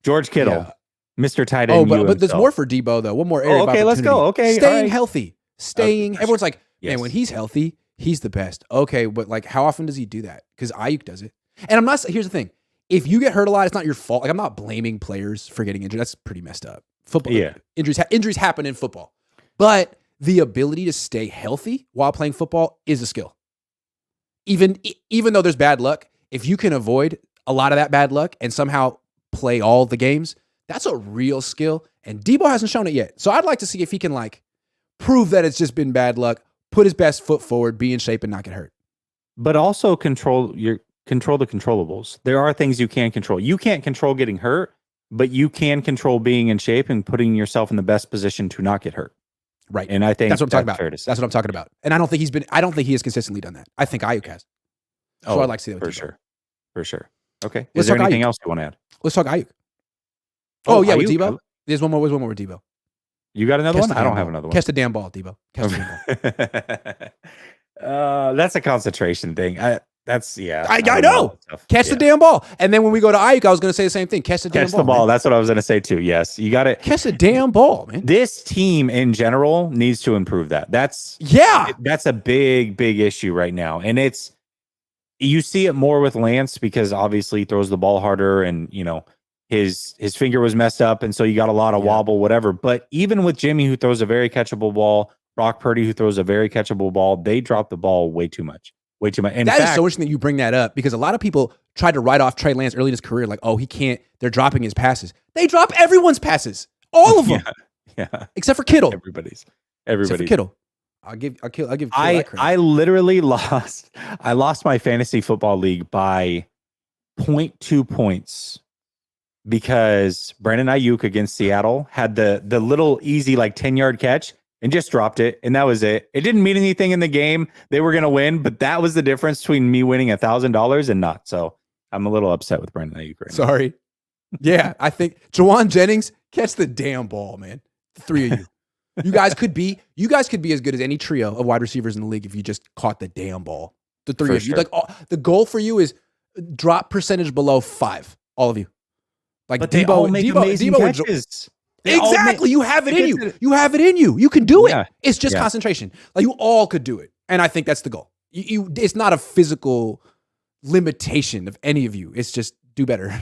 George Kittle, Mr. Tight End. But there's more for Deebo, though. One more area of opportunity. Let's go. Okay. Staying healthy. Everyone's like, man, when he's healthy, he's the best. Okay, but like, how often does he do that? Because Ayuk does it. And here's the thing. If you get hurt a lot, it's not your fault. Like, I'm not blaming players for getting injured. That's pretty messed up. Football, injuries happen in football. But the ability to stay healthy while playing football is a skill. Even though there's bad luck, if you can avoid a lot of that bad luck and somehow play all the games, that's a real skill. And Debo hasn't shown it yet. So I'd like to see if he can like prove that it's just been bad luck, put his best foot forward, be in shape, and not get hurt. But also control the controllables. There are things you can control. You can't control getting hurt, but you can control being in shape and putting yourself in the best position to not get hurt. Right. And I think that's what I'm talking about. Fair to say. That's what I'm talking about. And I don't think he has consistently done that. I think Ayuk has. So I'd like to see that with Debo. For sure. Okay. Let's Is there talk anything Ayuk. else you want to add? Let's talk Ayuk. Oh yeah, Ayuk? with Debo. There's one more with Debo. You got another Catch one? the I don't damn have ball. another one. Catch the damn ball, Debo. Catch the damn ball. That's a concentration thing. I know. Catch the damn ball. And then when we go to Ayuk, I was going to say the same thing. Catch the damn ball. Catch the ball. Man. That's what I was going to say too. Yes, you got it. Catch the damn ball, man. This team in general needs to improve that. That's a big issue right now, and you see it more with Lance because obviously he throws the ball harder, and his finger was messed up, and so you got a lot of wobble, whatever. But even with Jimmy, who throws a very catchable ball, Brock Purdy, who throws a very catchable ball, they drop the ball way too much. And that is so interesting that you bring that up because a lot of people tried to write off Trey Lance early in his career, like, oh, he can't. They're dropping his passes. They drop everyone's passes, all of them, except for Kittle. Everybody's. Except for Kittle. I'll give Kittle I literally lost. I lost my fantasy football league by 0.2 points. Because Brandon Ayuk against Seattle had the little easy 10-yard catch and just dropped it, and that was it. It didn't mean anything in the game. They were going to win, but that was the difference between me winning $1,000 and not. So I'm a little upset with Brandon Ayuk right now. Sorry. Yeah, I think Jawan Jennings, catch the damn ball, man. The three of you. You guys could be as good as any trio of wide receivers in the league if you just caught the damn ball. The three of you. The goal for you is drop percentage below 5. All of you. But they all make amazing catches. Exactly. You have it in you. You have it in you. You can do it. Yeah. It's just concentration. You all could do it. And I think that's the goal. It's not a physical limitation of any of you. It's just do better.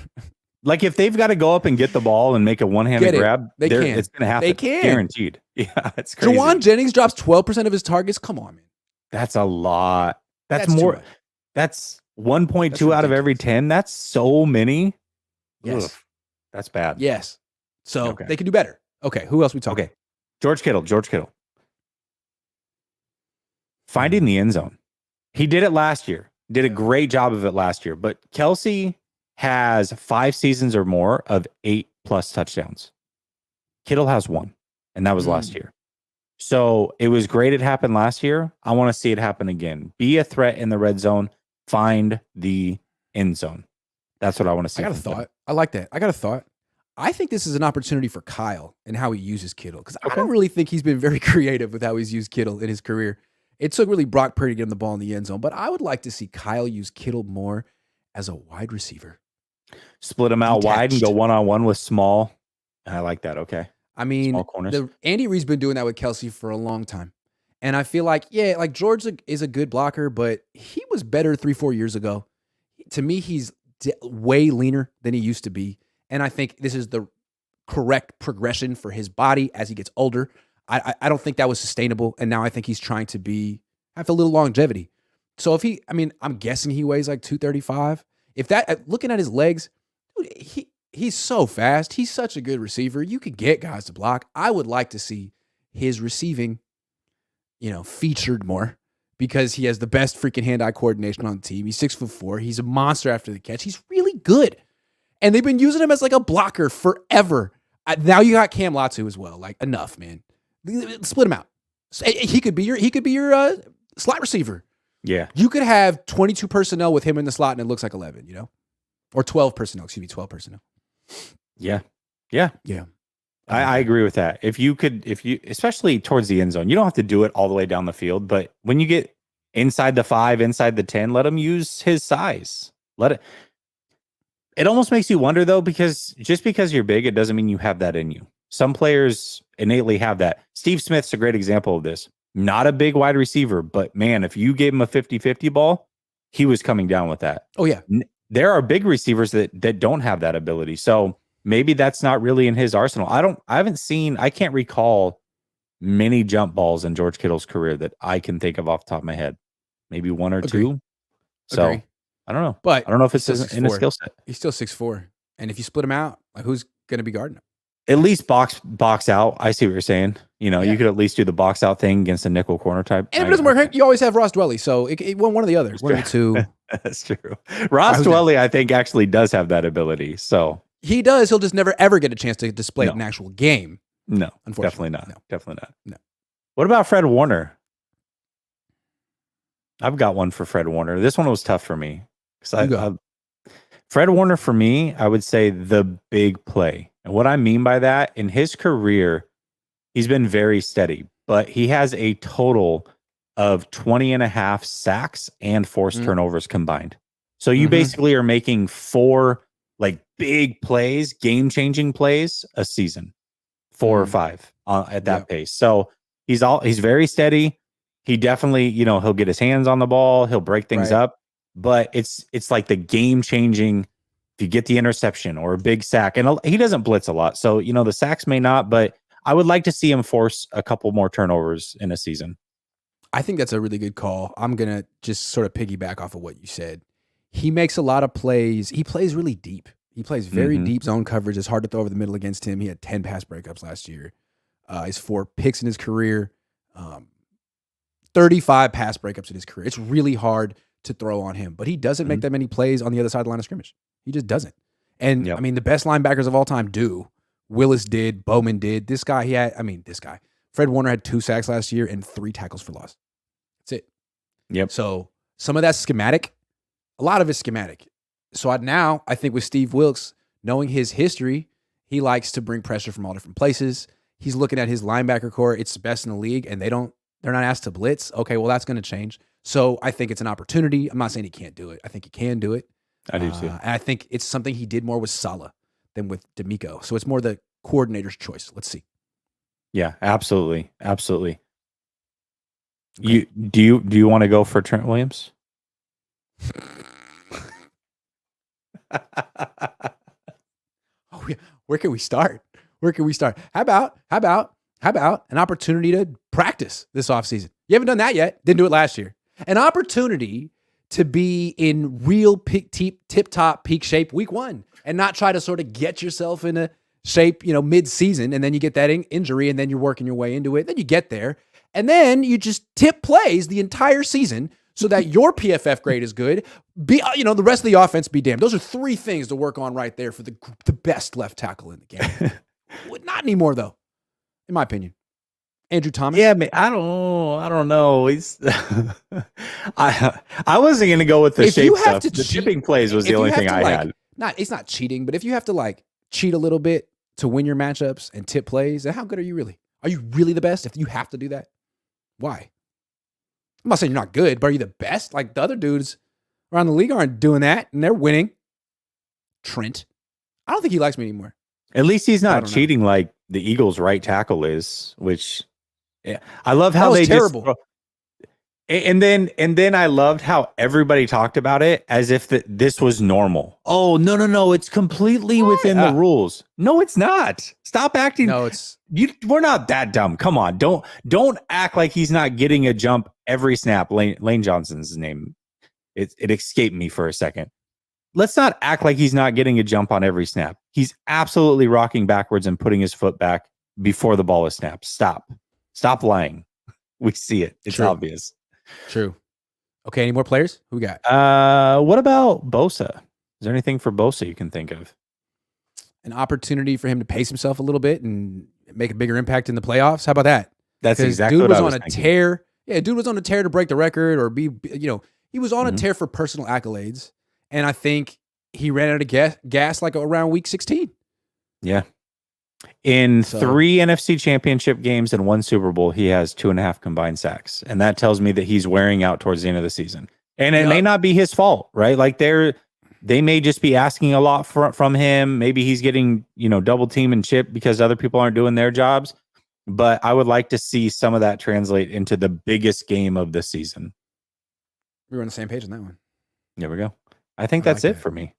If they've got to go up and get the ball and make a one-handed grab, they can. It's going to happen. They can. Guaranteed. Yeah, it's crazy. Jawan Jennings drops 12% of his targets. Come on, man. That's a lot. That's more. That's 1.2 out of every 10. That's so many. Yes. Ugh. That's bad. Yes. So they can do better. Okay. Who else we talking? Okay. George Kittle. Finding the end zone. He did it last year. Did a great job of it last year. But Kelsey has 5 seasons or more of 8+ touchdowns. Kittle has 1, and that was last year. So it was great it happened last year. I want to see it happen again. Be a threat in the red zone. Find the end zone. That's what I want to see. I got a thought. I like that. I got a thought. I think this is an opportunity for Kyle and how he uses Kittle because I don't really think he's been very creative with how he's used Kittle in his career. It took really Brock Purdy to get him the ball in the end zone, but I would like to see Kyle use Kittle more as a wide receiver. Split him out wide and go one-on-one with small. I like that. Okay. I mean, Andy Reid's been doing that with Kelsey for a long time. And I feel like George is a good blocker, but he was better 3-4 years ago. To me, he's way leaner than he used to be. And I think this is the correct progression for his body as he gets older. I don't think that was sustainable. And now I think he's trying to have a little longevity. So I'm guessing he weighs 235. Looking at his legs, dude, he's so fast. He's such a good receiver. You could get guys to block. I would like to see his receiving, featured more because he has the best freaking hand-eye coordination on the team. He's 6'4". He's a monster after the catch. He's really good. And they've been using him as a blocker forever. Now you got Cam Latu as well. Enough, man. Split him out. He could be your slot receiver. Yeah. You could have 22 personnel with him in the slot and it looks like 11, or 12 personnel. 12 personnel. Yeah. Yeah. Yeah. I agree with that. If you especially towards the end zone, you don't have to do it all the way down the field, but when you get inside the 5, inside the 10, let him use his size. It almost makes you wonder though, because just because you're big, it doesn't mean you have that in you. Some players innately have that. Steve Smith's a great example of this. Not a big wide receiver, but man, if you gave him a 50-50 ball, he was coming down with that. Oh yeah. There are big receivers that don't have that ability. So maybe that's not really in his arsenal. I can't recall many jump balls in George Kittle's career that I can think of off the top of my head. Maybe 1 or 2. So I don't know. But I don't know if it's in his skill set. He's still 6'4". And if you split him out, who's going to be guarding him? At least box out. I see what you're saying. You know, you could at least do the box out thing against a nickel corner type. And if it doesn't work, you always have Ross Dwelly. So it one or the other. One of the two. That's true. Ross Dwelly, I think, actually does have that ability. So he does. He'll just never ever get a chance to display it in an actual game. No, unfortunately, definitely not. No. Definitely not. No. What about Fred Warner? I've got one for Fred Warner. This one was tough for me because Fred Warner, for me, I would say the big play. And what I mean by that, in his career, he's been very steady, but he has a total of 20 and a half sacks and forced turnovers combined. So you basically are making 4 like big plays, game-changing plays a season, 4 or 5 at that pace. So he's very steady. He definitely, he'll get his hands on the ball. He'll break things up, but it's like the game-changing. If you get the interception or a big sack, and he doesn't blitz a lot, so the sacks may not, but I would like to see him force a couple more turnovers in a season. I think that's a really good call. I'm gonna just sort of piggyback off of what you said. He makes a lot of plays. He plays really deep. He plays very deep zone coverage. It's hard to throw over the middle against him. He had 10 pass breakups last year. He's 4 picks in his career. 35 pass breakups in his career. It's really hard to throw on him, but he doesn't make that many plays on the other side of the line of scrimmage. He just doesn't. And I mean, the best linebackers of all time do. Willis did. Bowman did. This guy, Fred Warner had 2 sacks last year and 3 tackles for loss. That's it. Yep. So some of that's schematic. A lot of it's schematic. So I think with Steve Wilks, knowing his history, he likes to bring pressure from all different places. He's looking at his linebacker core. It's the best in the league, and they're not asked to blitz. Okay, well, that's going to change. So I think it's an opportunity. I'm not saying he can't do it. I think he can do it. I do too. And I think it's something he did more with Saleh than with D'Amico. So it's more the coordinator's choice. Let's see. Yeah, absolutely. Absolutely. Okay. Do you want to go for Trent Williams? Oh yeah. Where can we start? How about an opportunity to practice this offseason? You haven't done that yet. Didn't do it last year. An opportunity to be in real tip-top peak shape week 1 and not try to sort of get yourself in a shape, mid-season, and then you get that injury and then you're working your way into it. Then you get there and then you just tip plays the entire season so that your PFF grade is good. The rest of the offense be damned. Those are 3 things to work on right there for the best left tackle in the game. Not anymore, though, in my opinion. Andrew Thomas. Yeah, I don't know. He's I wasn't going to go with the shape stuff. The chipping plays was the only thing I had. It's not cheating, but if you have to cheat a little bit to win your matchups and tip plays, then how good are you really? Are you really the best if you have to do that? Why? I'm not saying you're not good, but are you the best? Like the other dudes around the league aren't doing that, and they're winning. Trent, I don't think he likes me anymore. At least he's not cheating like the Eagles' right tackle is, which I love how they terrible. And then I loved how everybody talked about it as if this was normal. Oh, no, it's completely within the rules. No, it's not. Stop acting. No, we're not that dumb. Come on. Don't act like he's not getting a jump every snap. Lane Johnson's name. It escaped me for a second. Let's not act like he's not getting a jump on every snap. He's absolutely rocking backwards and putting his foot back before the ball is snapped. Stop lying. We see it. It's obvious. True. Okay, any more players? Who we got? What about Bosa? Is there anything for Bosa you can think of? An opportunity for him to pace himself a little bit and make a bigger impact in the playoffs? How about that? That's exactly what I was thinking. Tear. Yeah, dude was on a tear to break the record or he was on a tear for personal accolades. And I think he ran out of gas around week 16. Yeah. In 3 NFC championship games and 1 Super Bowl, he has 2.5 combined sacks. And that tells me that he's wearing out towards the end of the season. And it may not be his fault, right? Like they may just be asking a lot from him. Maybe he's getting, double team and chip because other people aren't doing their jobs. But I would like to see some of that translate into the biggest game of the season. We were on the same page on that one. There we go. I think that's it for me.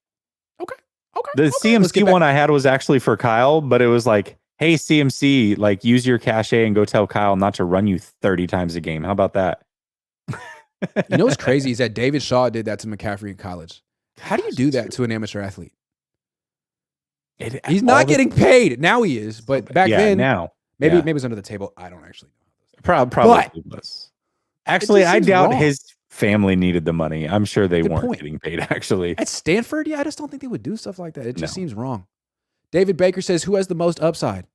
Okay. The CMC one I had was actually for Kyle, but it was like, hey, CMC, use your cachet and go tell Kyle not to run you 30 times a game. How about that? You know what's crazy is that David Shaw did that to McCaffrey in college. How do you do that to an amateur athlete? He's not getting paid. Now he is, but back then, now maybe it was under the table. I don't actually know. Probably was. Actually, I doubt wrong. his family needed the money. I'm sure they Good weren't point. getting paid, actually. At Stanford, I just don't think they would do stuff like that. It just seems wrong. David Baker says, who has the most upside?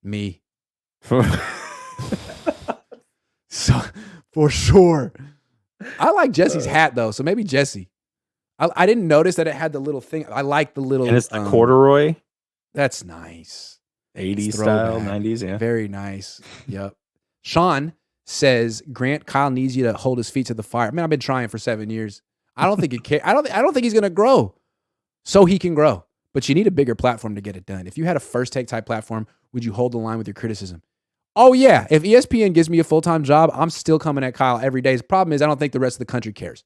Me. So, for sure. I like Jesse's hat, though, so maybe Jesse. I didn't notice that it had the little thing. I like the little... And it's the corduroy? That's nice. 80s style, 90s, yeah. Very nice. Yep. Sean says Grant Kyle needs you to hold his feet to the fire. Man, I've been trying for 7 years. I don't think I don't think he's gonna grow. So he can grow. But you need a bigger platform to get it done. If you had a first take type platform, would you hold the line with your criticism? Oh yeah. If ESPN gives me a full-time job, I'm still coming at Kyle every day. The problem is I don't think the rest of the country cares.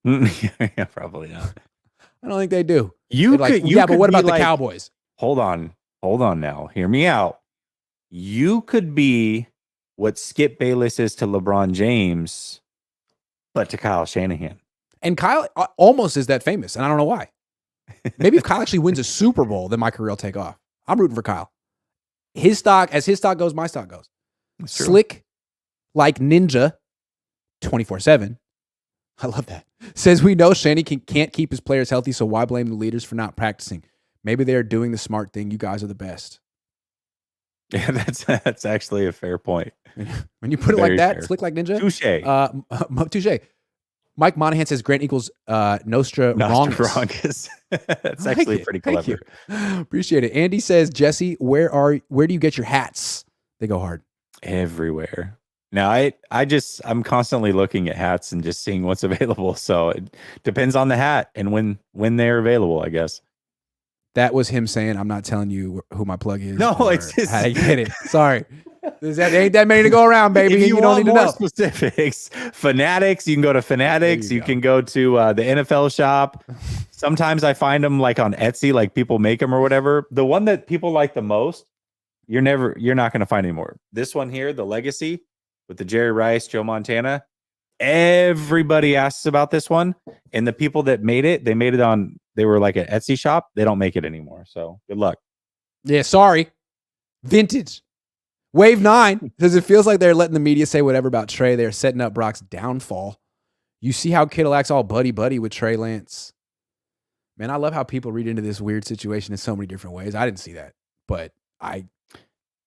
Yeah, probably not. I don't think they do. But what about the Cowboys? Hold on now. Hear me out. You could be what Skip Bayless is to LeBron James, but to Kyle Shanahan. And Kyle almost is that famous, and I don't know why. Maybe if Kyle actually wins a Super Bowl, then my career will take off. I'm rooting for Kyle. His stock goes, my stock goes. Slick like Ninja 24/7. I love that. Says we know Shanny can't keep his players healthy, so why blame the leaders for not practicing? Maybe they are doing the smart thing. You guys are the best. Yeah, that's actually a fair point. When you put it like that, fair. Slick like Ninja. Touche. Touche. Mike Monahan says Grant equals Nostradamus. That's actually pretty clever. Appreciate it. Andy says, Jesse, where do you get your hats? They go hard. Everywhere. Now, I'm constantly looking at hats and just seeing what's available. So it depends on the hat and when they're available, I guess. That was him saying, I'm not telling you who my plug is. No, it's just... I get it. Sorry. There ain't that many to go around, baby. If you don't need more to know. Specifics, Fanatics, you can go to Fanatics. You can go to the NFL shop. Sometimes I find them like on Etsy, like people make them or whatever. The one that people like the most, you're not going to find anymore. This one here, the Legacy with the Jerry Rice, Joe Montana. Everybody asks about this one, and the people that made it, they were like an Etsy shop. They don't make it anymore. So good luck. Yeah, sorry. Vintage. Wave 9 says it feels like they're letting the media say whatever about Trey. They're setting up Brock's downfall. You see how Kittle acts all buddy with Trey Lance. Man, I love how people read into this weird situation in so many different ways. I didn't see that, but I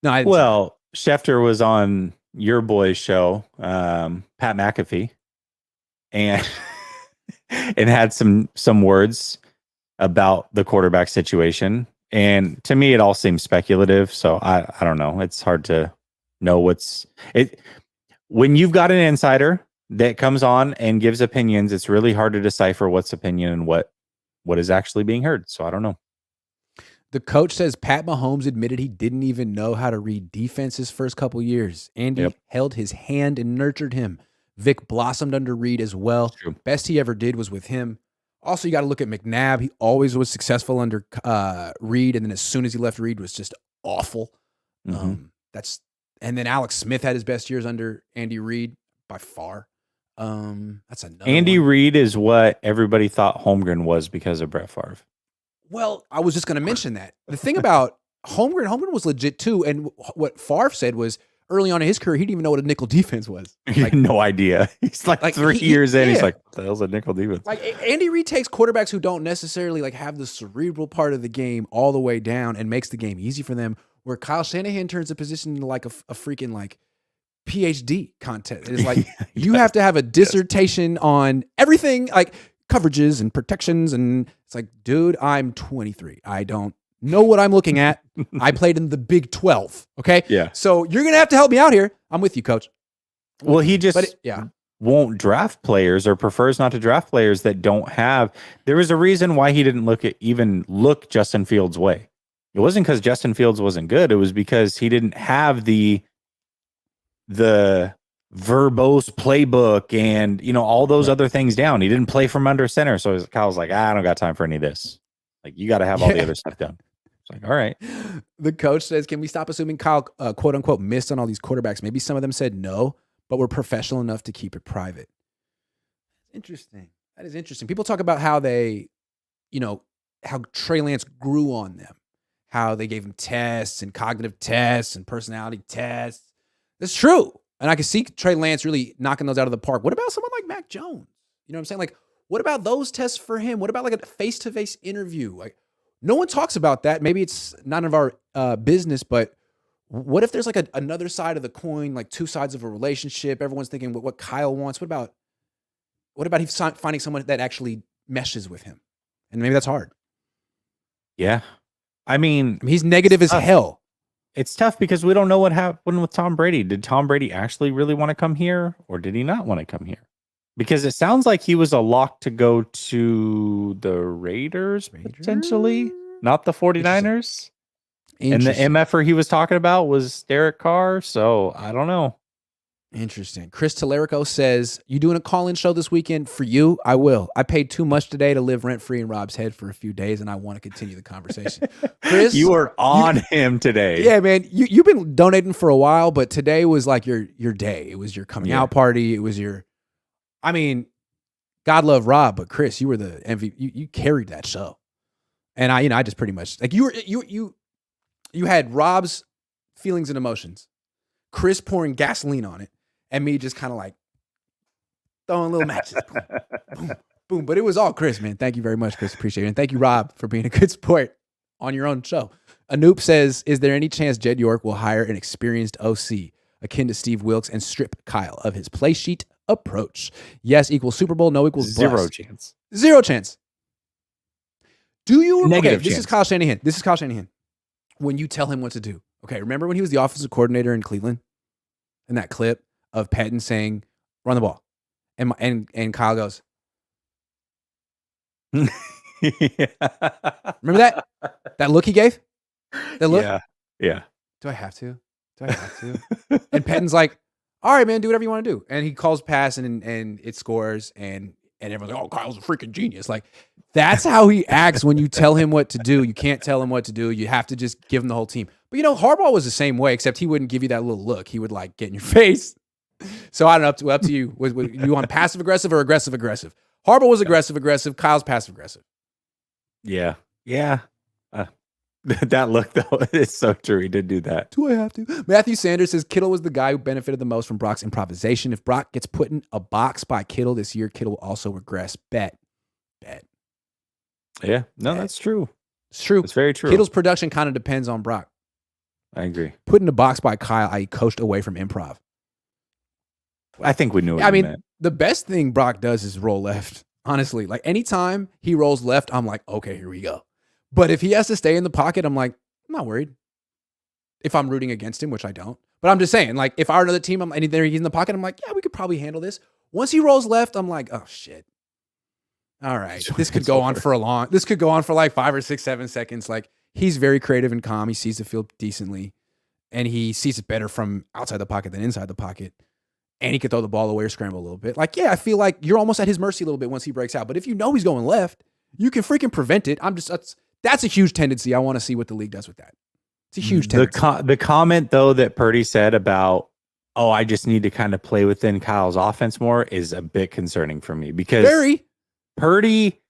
didn't. Well, Schefter was on your boy's show, Pat McAfee, and had some words about the quarterback situation. And to me, it all seems speculative. So I don't know. It's hard to know when you've got an insider that comes on and gives opinions, it's really hard to decipher what's opinion and what is actually being heard. So I don't know. The coach says Pat Mahomes admitted he didn't even know how to read defenses first couple years. Andy held his hand and nurtured him. Vic blossomed under Reed as well. Best he ever did was with him. Also, you got to look at McNabb. He always was successful under Reed, and then as soon as he left, Reed was just awful. Mm-hmm. And then Alex Smith had his best years under Andy Reid by far. That's another Andy one. Reid is what everybody thought Holmgren was because of Brett Favre. Well, I was just going to mention that. The thing about Holmgren was legit too, and what Favre said was early on in his career, he didn't even know what a nickel defense was. He had no idea. He's like 3 years in, he's like, what the hell's a nickel defense? Like Andy Reid takes quarterbacks who don't necessarily like have the cerebral part of the game all the way down and makes the game easy for them, where Kyle Shanahan turns the position into like a freaking like PhD content. It's like you have to have a dissertation on everything, like coverages and protections, and it's like, dude, I'm 23. I don't know what I'm looking at. I played in the Big 12. Okay. Yeah. So you're going to have to help me out here. I'm with you, coach. Well, he just won't draft players or prefers not to draft players that don't have. There was a reason why he didn't look Justin Fields' way. It wasn't because Justin Fields wasn't good. It was because he didn't have the verbose playbook and, all those other things down. He didn't play from under center. So Kyle's like, I don't got time for any of this. Like, you got to have all the other stuff done. It's like, all right. The coach says, can we stop assuming Kyle, quote unquote, missed on all these quarterbacks? Maybe some of them said no, but were professional enough to keep it private. Interesting. That is interesting. People talk about how they, how Trey Lance grew on them, how they gave him tests and cognitive tests and personality tests. That's true. And I can see Trey Lance really knocking those out of the park. What about someone like Mac Jones? You know what I'm saying? Like, what about those tests for him? What about like a face-to-face interview? Like, no one talks about that. Maybe it's none of our business, but what if there's like another side of the coin, like two sides of a relationship? Everyone's thinking what Kyle wants. What about he's finding someone that actually meshes with him? And maybe that's hard. Yeah. I mean, he's negative as hell. It's tough because we don't know what happened with Tom Brady. Did Tom Brady actually really want to come here, or did he not want to come here? Because it sounds like he was a lock to go to the Raiders. Potentially, not the 49ers. And the MFer he was talking about was Derek Carr. So I don't know. Interesting. Chris Tellerico says, you doing a call-in show this weekend? For you, I will. I paid too much today to live rent-free in Rob's head for a few days, and I want to continue the conversation. Chris, you are on him today. Yeah, man. You've been donating for a while, but today was like your day. It was your coming out party. It was your, I mean, God love Rob, but Chris, you were the MVP. You carried that show. And I just pretty much, like, you had Rob's feelings and emotions, Chris pouring gasoline on it, and me just kind of like throwing little matches. Boom, boom, boom. But it was all Chris, man. Thank you very much, Chris. Appreciate it. And thank you, Rob, for being a good sport on your own show. Anoop says, is there any chance Jed York will hire an experienced OC akin to Steve Wilkes and strip Kyle of his play sheet approach? Yes equals Super Bowl. No equals zero bust. chance. Zero chance. Do you? Negative okay, this is Kyle Shanahan. When you tell him what to do. Okay, remember when he was the offensive coordinator in Cleveland? In that clip of Pettin saying, run the ball. And Kyle goes, Remember that? That look he gave? That look? Yeah. Do I have to? And Pettin's like, all right, man, do whatever you want to do. And he calls pass and it scores and everyone's like, oh, Kyle's a freaking genius. Like, that's how he acts when you tell him what to do. You can't tell him what to do. You have to just give him the whole team. But Harbaugh was the same way, except he wouldn't give you that little look. He would like get in your face. So I don't know, up to you. Was you on passive aggressive or aggressive aggressive? Harbaugh was aggressive aggressive. Kyle's passive aggressive. Yeah. That look though, it's so true. He did do that. Do I have to? Matthew Sanders says Kittle was the guy who benefited the most from Brock's improvisation. If Brock gets put in a box by Kittle this year, Kittle will also regress. Bet. Yeah. No, that's true. It's true. It's very true. Kittle's production kind of depends on Brock. I agree. Put in a box by Kyle, I coached away from improv. I think we knew what you meant. The best thing Brock does is roll left. Honestly, like anytime he rolls left, I'm like, okay, here we go. But if he has to stay in the pocket, I'm like, I'm not worried. If I'm rooting against him, which I don't. But I'm just saying, like, if our another team, and he's in the pocket, I'm like, yeah, we could probably handle this. Once he rolls left, I'm like, oh shit. All right, this could go on for like 5 or 6, 7 seconds. Like, he's very creative and calm. He sees the field decently, and he sees it better from outside the pocket than inside the pocket. And he could throw the ball away or scramble a little bit. Like, yeah, I feel like you're almost at his mercy a little bit once he breaks out. But if you know he's going left, you can freaking prevent it. That's a huge tendency. I want to see what the league does with that. It's a huge tendency. The comment, though, that Purdy said about, I just need to kind of play within Kyle's offense more is a bit concerning for me because Purdy,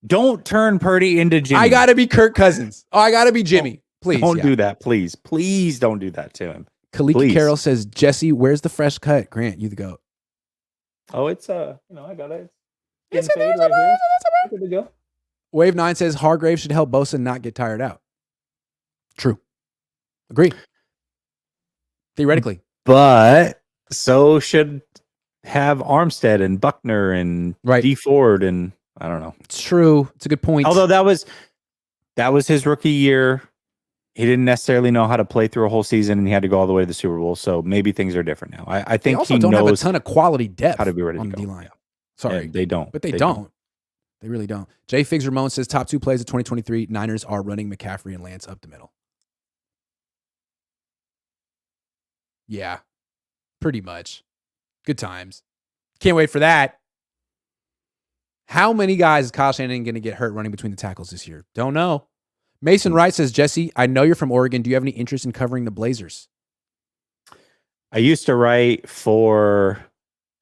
don't turn Purdy into Jimmy. I got to be Kirk Cousins. I got to be Jimmy. Please. Don't do that. Please. Please don't do that to him. Kalika Carroll says, Jesse, where's the fresh cut? Grant, you the GOAT. Oh, it's, I got it. It's fade right here. Good to go. Wave 9 says Hargrave should help Bosa not get tired out. True. Agree. Theoretically. But so should have Armstead and Buckner and D Ford and I don't know. It's true. It's a good point. Although that was his rookie year. He didn't necessarily know how to play through a whole season and he had to go all the way to the Super Bowl. So maybe things are different now. I think he don't have a ton of quality depth how to be ready on to the go. D-line. Sorry. Yeah, they don't. But they don't. They really don't. Jay Figs Ramon says top 2 plays of 2023 Niners are running McCaffrey and Lance up the middle. Yeah, pretty much. Good times. Can't wait for that. How many guys is Kyle Shanahan going to get hurt running between the tackles this year? Don't know. Mason Wright says, Jesse, I know you're from Oregon. Do you have any interest in covering the Blazers? I used to write for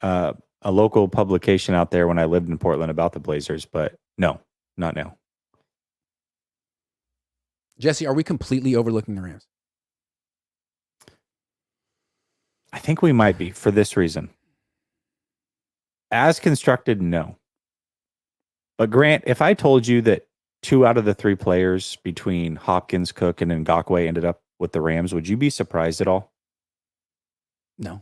a local publication out there when I lived in Portland about the Blazers, but no, not now. Jesse, are we completely overlooking the Rams? I think we might be for this reason. As constructed, no. But Grant, if I told you that 2 out of the 3 players between Hopkins, Cook, and Ngakoue ended up with the Rams, would you be surprised at all? No.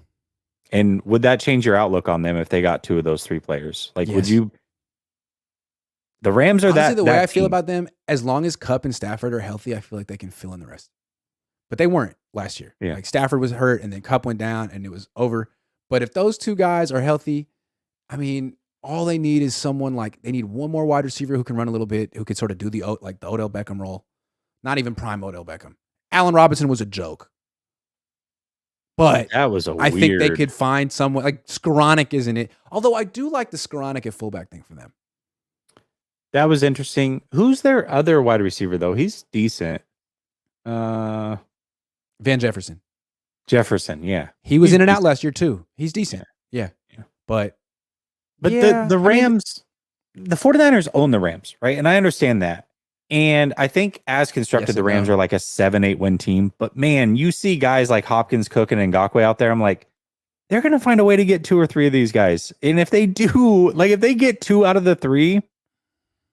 And would that change your outlook on them if they got 2 of those 3 players? Like, would Yes. you? The Rams are Honestly, the way I feel team. about them, as long as Kupp and Stafford are healthy, I feel like they can fill in the rest. But they weren't last year. Yeah. Like Stafford was hurt, and then Kupp went down, and it was over. But if those 2 guys are healthy, I mean, all they need is someone like they need one more wide receiver who can run a little bit, who can sort of do the Odell Beckham role. Not even prime Odell Beckham. Allen Robinson was a joke. But that was I think they could find someone like Skoranek, isn't it? Although I do like the Skoranek at fullback thing for them. That was interesting. Who's their other wide receiver though? He's decent. Van Jefferson. Jefferson, yeah. He was in and out last year too. He's decent. Yeah. But yeah, the Rams, the 49ers own the Rams, right? And I understand that. And I think as constructed, the Rams are like a 7-8 win team. But man, you see guys like Hopkins, Cook, and Ngakoue out there. I'm like, they're going to find a way to get 2 or 3 of these guys. And if they do, like if they get 2 out of the 3,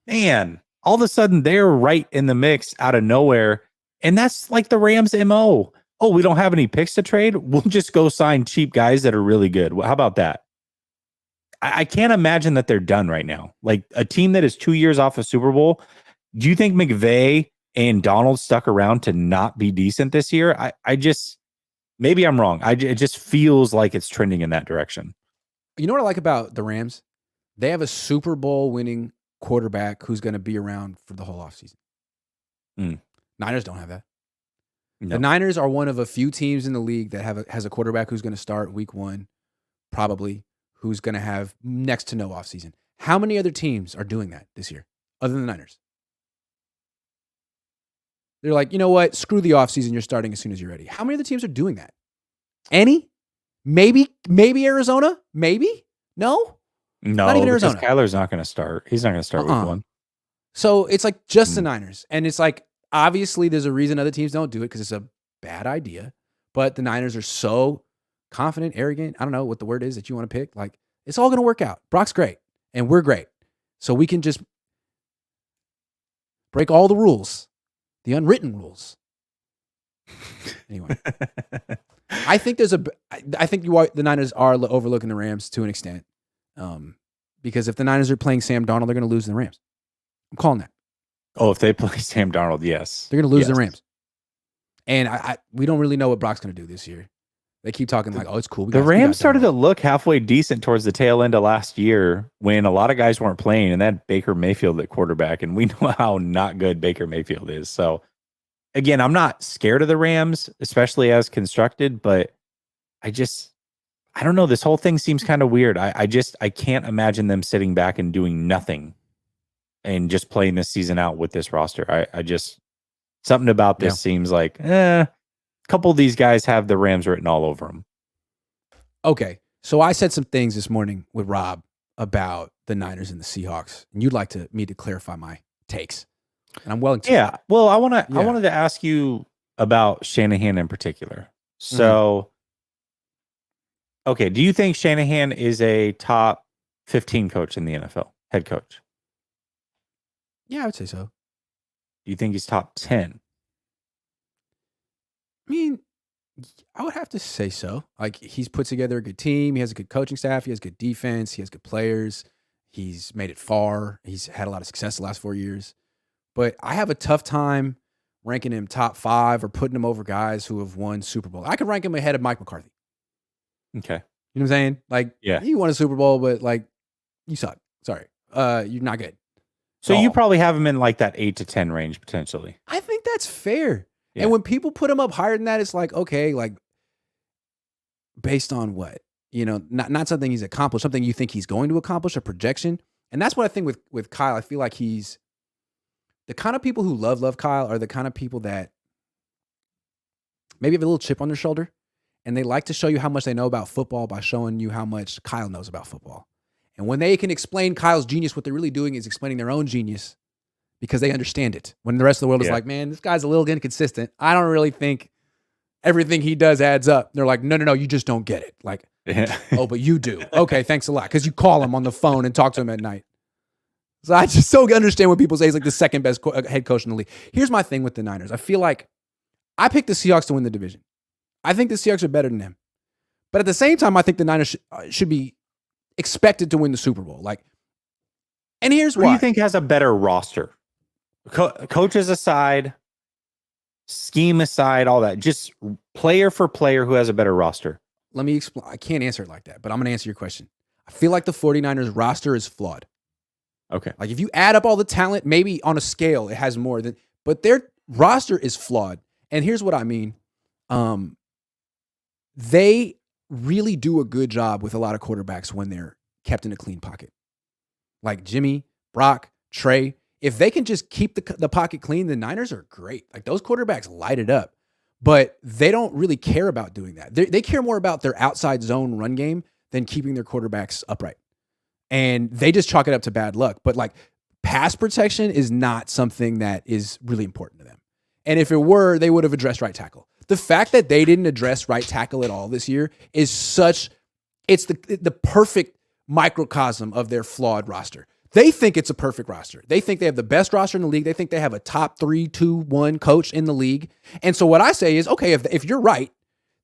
man, all of a sudden they're right in the mix out of nowhere. And that's like the Rams' MO. Oh, we don't have any picks to trade. We'll just go sign cheap guys that are really good. How about that? I can't imagine that they're done right now. Like a team that is 2 years off a Super Bowl. Do you think McVay and Donald stuck around to not be decent this year? I just, maybe I'm wrong. It just feels like it's trending in that direction. You know what I like about the Rams? They have a Super Bowl winning quarterback who's going to be around for the whole offseason. Niners don't have that. No. The Niners are one of a few teams in the league that has a quarterback who's going to start week 1, probably, who's going to have next to no offseason. How many other teams are doing that this year other than the Niners? They're like, you know what? Screw the offseason. You're starting as soon as you're ready. How many other teams are doing that? Any? Maybe Arizona? Maybe? No, not even Arizona. Kyler's not going to start. He's not going to start week 1. So it's like just the Niners. And it's like, obviously there's a reason other teams don't do it because it's a bad idea. But the Niners are so confident, arrogant. I don't know what the word is that you want to pick. Like, it's all going to work out. Brock's great. And we're great. So we can just break all the rules. The unwritten rules. Anyway, I think the Niners are overlooking the Rams to an extent, because if the Niners are playing Sam Darnold, they're going to lose the Rams. I'm calling that. Oh, if they play Sam Darnold, yes, they're going to lose the Rams. And we don't really know what Brock's going to do this year. They keep talking like, oh, it's cool. The Rams started to look halfway decent towards the tail end of last year when a lot of guys weren't playing, and that Baker Mayfield at quarterback, and we know how not good Baker Mayfield is. So, again, I'm not scared of the Rams, especially as constructed, but I don't know. This whole thing seems kind of weird. I can't imagine them sitting back and doing nothing and just playing this season out with this roster. Something about this seems like, couple of these guys have the Rams written all over them. Okay. So I said some things this morning with Rob about the Niners and the Seahawks, and you'd like me to clarify my takes. And I'm willing to. Yeah. Well, I wanted to ask you about Shanahan in particular. So, okay. Do you think Shanahan is a top 15 coach in the NFL, head coach? Yeah, I would say so. Do you think he's top 10? I mean, I would have to say so. Like, he's put together a good team. He has a good coaching staff. He has good defense. He has good players. He's made it far. He's had a lot of success the last 4 years. But I have a tough time ranking him top 5 or putting him over guys who have won Super Bowl. I could rank him ahead of Mike McCarthy. Okay. You know what I'm saying? Like, yeah, he won a Super Bowl, but like, you suck. Sorry. You're not good. So you probably have him in like that 8 to 10 range potentially. I think that's fair. Yeah. And when people put him up higher than that, it's like, okay, like, based on what? You know, not something he's accomplished, something you think he's going to accomplish, a projection. And that's what I think with Kyle. I feel like he's the kind of people who love Kyle are the kind of people that maybe have a little chip on their shoulder, and they like to show you how much they know about football by showing you how much Kyle knows about football. And when they can explain Kyle's genius, what they're really doing is explaining their own genius because they understand it. When the rest of the world is like, man, this guy's a little inconsistent. I don't really think everything he does adds up. They're like, no, you just don't get it. Like, oh, but you do. Okay, thanks a lot. Because you call him on the phone and talk to him at night. So I just so understand when people say he's like the second best head coach in the league. Here's my thing with the Niners. I feel like I picked the Seahawks to win the division. I think the Seahawks are better than them. But at the same time, I think the Niners should be expected to win the Super Bowl. Like, and here's why. Who do you think has a better roster? Coaches aside, scheme aside, all that. Just player for player, who has a better roster? Let me explain. I can't answer it like that, but I'm going to answer your question. I feel like the 49ers roster is flawed. Okay. Like if you add up all the talent, maybe on a scale, it has more than, but their roster is flawed. And here's what I mean. They really do a good job with a lot of quarterbacks when they're kept in a clean pocket. Like Jimmy, Brock, Trey. If they can just keep the pocket clean, the Niners are great. Like those quarterbacks light it up. But they don't really care about doing that. They care more about their outside zone run game than keeping their quarterbacks upright. And they just chalk it up to bad luck. But like pass protection is not something that is really important to them. And if it were, they would have addressed right tackle. The fact that they didn't address right tackle at all this year is it's the perfect microcosm of their flawed roster. They think it's a perfect roster. They think they have the best roster in the league. They think they have a top 3-2-1 coach in the league. And so what I say is, okay, if you're right,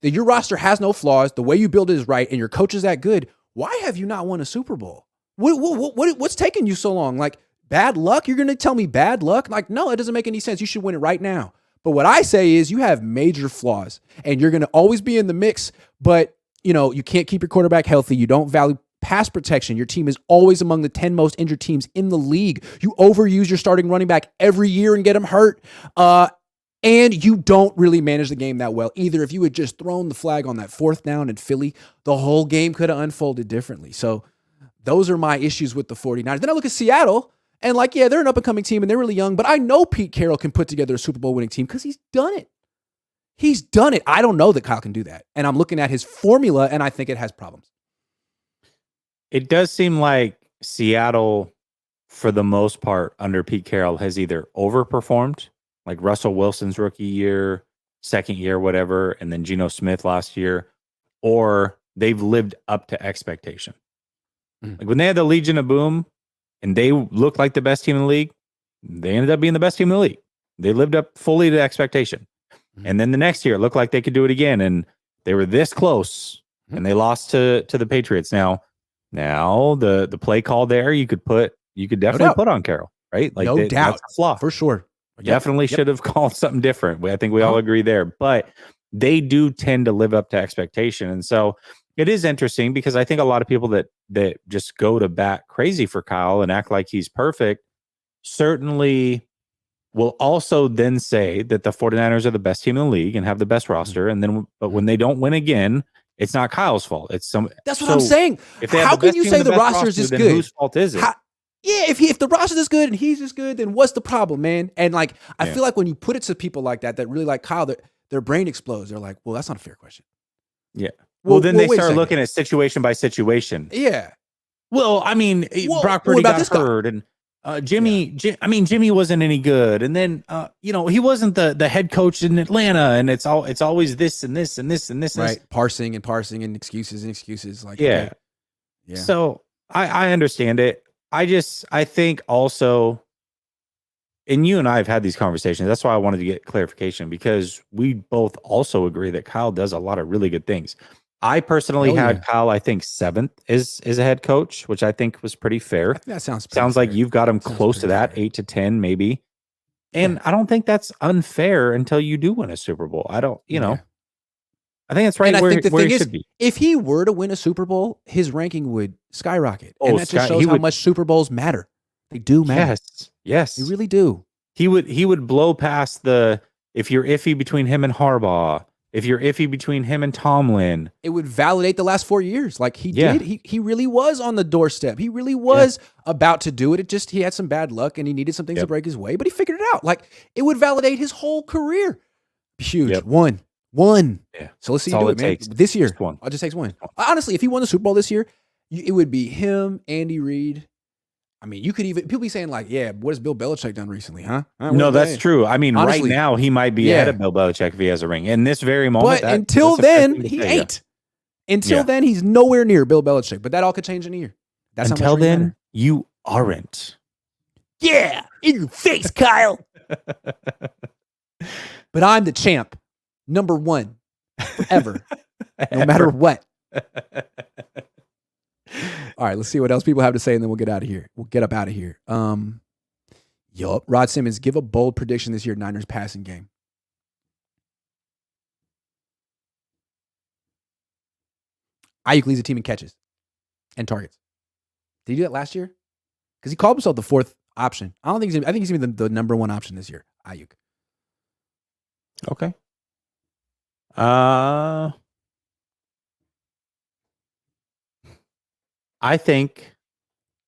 that your roster has no flaws, the way you build it is right, and your coach is that good, why have you not won a Super Bowl? What's taking you so long? Like, bad luck? You're going to tell me bad luck? Like, no, it doesn't make any sense. You should win it right now. But what I say is you have major flaws, and you're going to always be in the mix, but you can't keep your quarterback healthy. You don't value pass protection. Your team is always among the 10 most injured teams in the league. You overuse your starting running back every year and get him hurt. And you don't really manage the game that well either. If you had just thrown the flag on that 4th down in Philly, the whole game could have unfolded differently. So those are my issues with the 49ers. Then I look at Seattle and like, yeah, they're an up-and-coming team and they're really young, but I know Pete Carroll can put together a Super Bowl winning team because he's done it. He's done it. I don't know that Kyle can do that. And I'm looking at his formula and I think it has problems. It does seem like Seattle, for the most part, under Pete Carroll, has either overperformed, like Russell Wilson's rookie year, second year, whatever, and then Geno Smith last year, or they've lived up to expectation. Like when they had the Legion of Boom and they looked like the best team in the league, they ended up being the best team in the league. They lived up fully to expectation. And then the next year, it looked like they could do it again, and they were this close, and they lost to the Patriots. Now the play call there, you could definitely put on Carroll, right? Like no doubt, that's a flaw for sure. Definitely should have called something different. I think we all agree there, but they do tend to live up to expectation. And so it is interesting because I think a lot of people that just go to bat crazy for Kyle and act like he's perfect certainly will also then say that the 49ers are the best team in the league and have the best roster. And then, but when they don't win again, it's not Kyle's fault. It's that's what I'm saying. How can you say the roster is just good? Whose fault is it? If the roster is good and he's just good, then what's the problem, man? And like, I feel like when you put it to people like that really like Kyle, their brain explodes. They're like, well, that's not a fair question. Yeah. Well, then they start looking at situation by situation. Yeah. Well, I mean, Brock Purdy got hurt, and Jimmy wasn't any good, and then he wasn't the head coach in Atlanta, and it's always this and this and this and this. Right. Parsing and excuses. Like yeah. So I understand it. I think also, and you and I have had these conversations. That's why I wanted to get clarification, because we both also agree that Kyle does a lot of really good things. I personally had Kyle, I think 7th is a head coach, which I think was pretty fair. That sounds like you've got him close to that, 8 to 10 maybe. And I don't think that's unfair until you do win a Super Bowl. I don't, I think that's right. And I think the thing he is, should be. If he were to win a Super Bowl, his ranking would skyrocket. And that just shows how much Super Bowls matter. They do matter. Yes. They really do. He would blow past if you're iffy between him and Harbaugh, if you're iffy between him and Tomlin. It would validate the last 4 years. Like he did. He really was on the doorstep. He really was about to do it. He had some bad luck and he needed some things to break his way, but he figured it out. Like it would validate his whole career. Huge. One. Yeah. So let's see you do it, man. This year. It just takes one. Honestly, if he won the Super Bowl this year, it would be him, Andy Reid. I mean, you could even people be saying like, "Yeah, what has Bill Belichick done recently, huh?" No, that's true. I mean, Honestly, right now he might be ahead of Bill Belichick if he has a ring. In this very moment, but until then, he say, ain't. Until then, he's nowhere near Bill Belichick. But that all could change in a year. That's until how much then, matter. You aren't. Yeah, in your face, Kyle. But I'm the champ, number one, forever, no matter what. All right, let's see what else people have to say, and then we'll get out of here. We'll get up out of here. Yup. Rod Simmons, give a bold prediction this year, Niners passing game. Ayuk leads the team in catches and targets. Did he do that last year? Because he called himself the fourth option. I think he's gonna be the number one option this year. Ayuk. Okay. I think,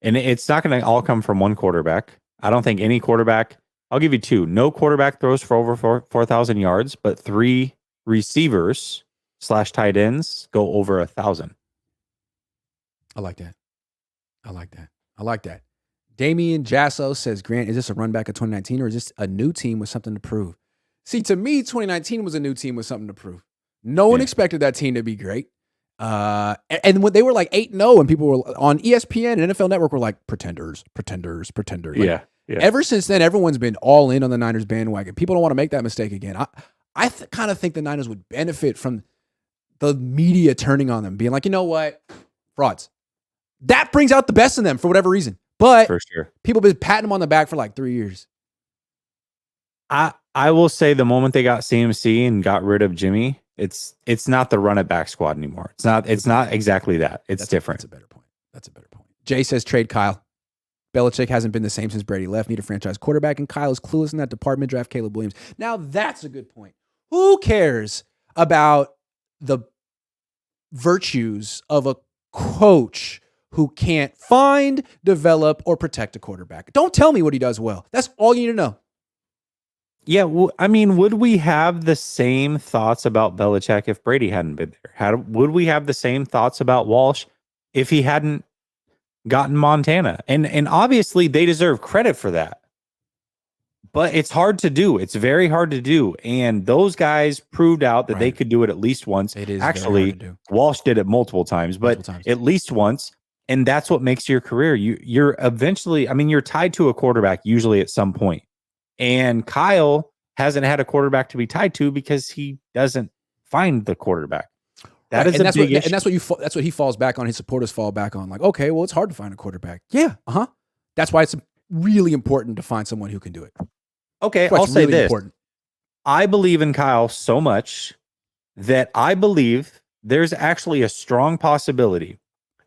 and it's not going to all come from one quarterback. I don't think any quarterback. I'll give you two. No quarterback throws for over 4,000 yards, but 3 receivers / tight ends go over 1,000. I like that. Damian Jasso says, Grant, is this a run back of 2019 or is this a new team with something to prove? See, to me, 2019 was a new team with something to prove. No one expected that team to be great. And when they were like 8-0 and people were on ESPN and NFL Network were like pretenders. Like, ever since then, everyone's been all in on the Niners bandwagon. People don't want to make that mistake again. I kind of think the Niners would benefit from the media turning on them, being like, you know what? Frauds. That brings out the best in them for whatever reason. But for sure, people have been patting them on the back for like 3 years. I will say the moment they got CMC and got rid of Jimmy, it's not the run it back squad anymore. It's not exactly that. It's different. That's a better point. Jay says trade Kyle. Belichick hasn't been the same since Brady left. Need a franchise quarterback, and Kyle is clueless in that department. Draft Caleb Williams. Now that's a good point. Who cares about the virtues of a coach who can't find, develop, or protect a quarterback? Don't tell me what he does well. That's all you need to know. Yeah, I mean, would we have the same thoughts about Belichick if Brady hadn't been there? Would we have the same thoughts about Walsh if he hadn't gotten Montana? And obviously, they deserve credit for that. But it's hard to do. It's very hard to do. And those guys proved out that they could do it at least once. It is actually, Walsh did it multiple times, but at least once. And that's what makes your career. You're eventually, I mean, you're tied to a quarterback usually at some point. And Kyle hasn't had a quarterback to be tied to because he doesn't find the quarterback. That's what he falls back on. His supporters fall back on. Like, okay, well, it's hard to find a quarterback. Yeah, That's why it's really important to find someone who can do it. Okay, I'll say this. I believe in Kyle so much that I believe there's actually a strong possibility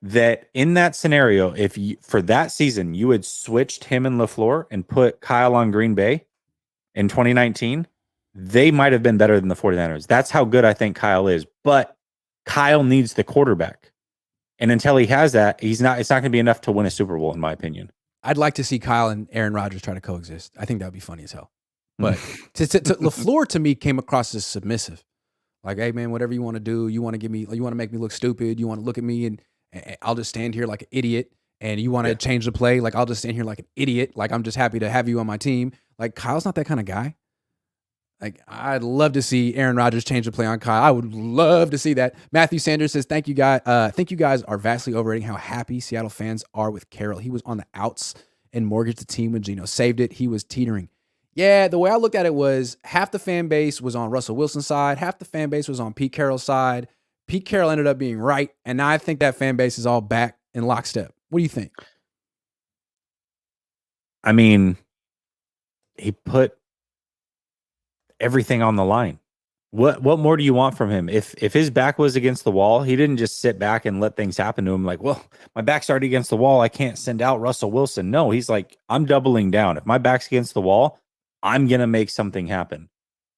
that in that scenario, if you, for that season, you had switched him and LaFleur and put Kyle on Green Bay in 2019, they might have been better than the 49ers. That's how good I think Kyle is. But Kyle needs the quarterback. And until he has that, it's not going to be enough to win a Super Bowl, in my opinion. I'd like to see Kyle and Aaron Rodgers try to coexist. I think that would be funny as hell. But LaFleur to me came across as submissive. Like, hey man, whatever you want to do, you want to make me look stupid, you want to look at me and I'll just stand here like an idiot. And you want to change the play, like I'll just stand here like an idiot. Like I'm just happy to have you on my team. Like Kyle's not that kind of guy. Like I'd love to see Aaron Rodgers change the play on Kyle. I would love to see that. Matthew Sanders says, "Thank you guys. Think you guys are vastly overrating how happy Seattle fans are with Carroll. He was on the outs and mortgaged the team when Geno saved it. He was teetering." Yeah, the way I looked at it was half the fan base was on Russell Wilson's side, half the fan base was on Pete Carroll's side. Pete Carroll ended up being right, and now I think that fan base is all back in lockstep. What do you think? I mean, he put everything on the line. What more do you want from him? If his back was against the wall, he didn't just sit back and let things happen to him like, well, my back's already against the wall, I can't send out Russell Wilson. No, he's like, I'm doubling down. If my back's against the wall, I'm going to make something happen.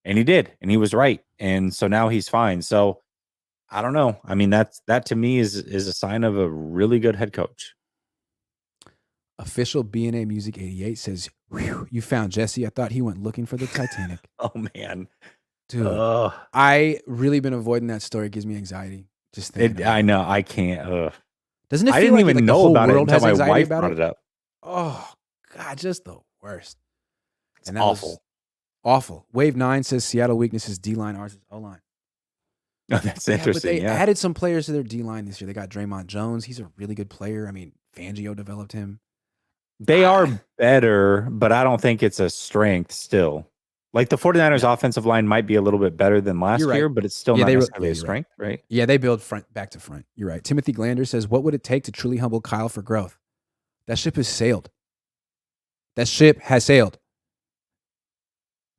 And he did, and he was right. And so now he's fine. So I don't know. I mean, that to me is a sign of a really good head coach. Official BNA Music 88 says, "You found Jesse. I thought he went looking for the Titanic." Oh man, dude, I really been avoiding that story. It gives me anxiety. Just thinking. I know. I can't. Doesn't it feel I didn't like even the know whole about it world until has my anxiety wife about brought it up. Oh God, just the worst. It's And that awful. was awful. Wave 9 says Seattle weakness is D-line, ours is O-line. Oh, that's Yeah, interesting. but they Yeah. added some players to their D-line this year. They got Draymond Jones. He's a really good player. I mean, Fangio developed him. They are better, but I don't think it's a strength still. Like the 49ers offensive line might be a little bit better than last You're right. year, but it's still Yeah, not they were- necessarily yeah, a you're right. strength, right? Yeah, they build front back to front. You're right. Timothy Glander says, what would it take to truly humble Kyle for growth? That ship has sailed. That ship has sailed.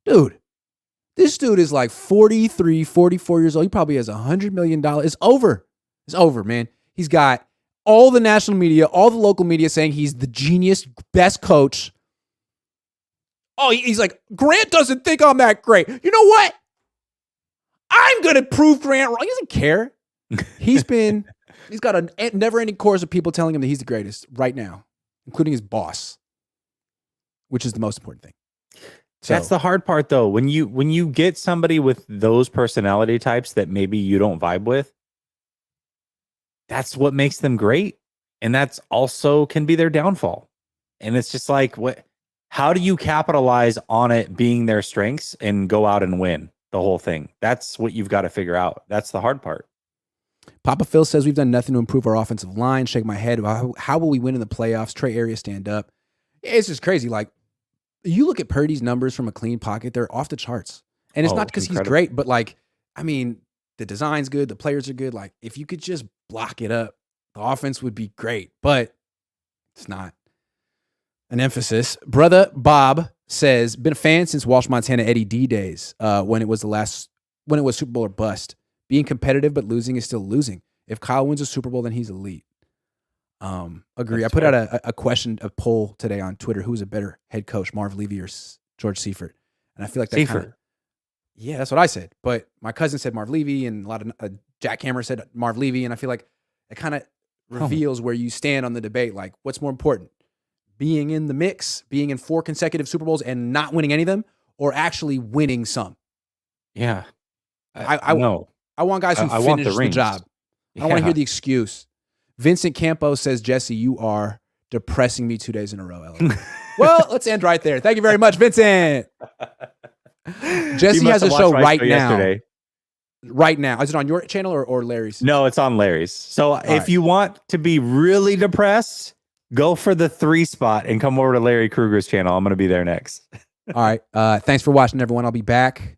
Dude, this dude is like 43, 44 years old. He probably has $100 million. It's over. It's over, man. He's got all the national media, all the local media saying he's the genius, best coach. Oh, he's like, Grant doesn't think I'm that great. You know what? I'm going to prove Grant wrong. He doesn't care. He's got a never-ending course of people telling him that he's the greatest right now, including his boss, which is the most important thing. So, That's the hard part, though. When you get somebody with those personality types that maybe you don't vibe with, that's what makes them great, and that's also can be their downfall. And it's just like, how do you capitalize on it being their strengths and go out and win the whole thing? That's what you've got to figure out. That's the hard part. Papa Phil says we've done nothing to improve our offensive line. Shake my head. How will we win in the playoffs? Trey Arias stand up. It's just crazy. Like, you look at Purdy's numbers from a clean pocket, they're off the charts. And it's not because he's great, but like, I mean, the design's good, the players are good. Like, if you could just block it up, the offense would be great, but it's not an emphasis. Brother Bob says, been a fan since Walsh, Montana, Eddie D days, when it was Super Bowl or bust. Being competitive but losing is still losing. If Kyle wins a Super Bowl, then he's elite. Agree. That's I put fair. out a poll today on Twitter. Who's a better head coach, Marv Levy or George Seifert? And I feel like that Seifert. yeah, that's what I said. But my cousin said Marv Levy, and a lot of Jack Hammer said Marv Levy, and I feel like it kind of reveals where you stand on the debate. Like, what's more important, being in the mix, being in 4 consecutive Super Bowls and not winning any of them, or actually winning some? Yeah, I know. I want guys who I want the finish the rings. job. I don't want to hear the excuse. Vincent Campo says, Jesse, you are depressing me 2 days in a row, Ellen. Well, let's end right there. Thank you very much, Vincent. Jesse has a show right now. Yesterday. Right now. Is it on your channel or Larry's? No, it's on Larry's. So if right. you want to be really depressed, go for the 3 spot and come over to Larry Kruger's channel. I'm going to be there next. All right. Thanks for watching, everyone. I'll be back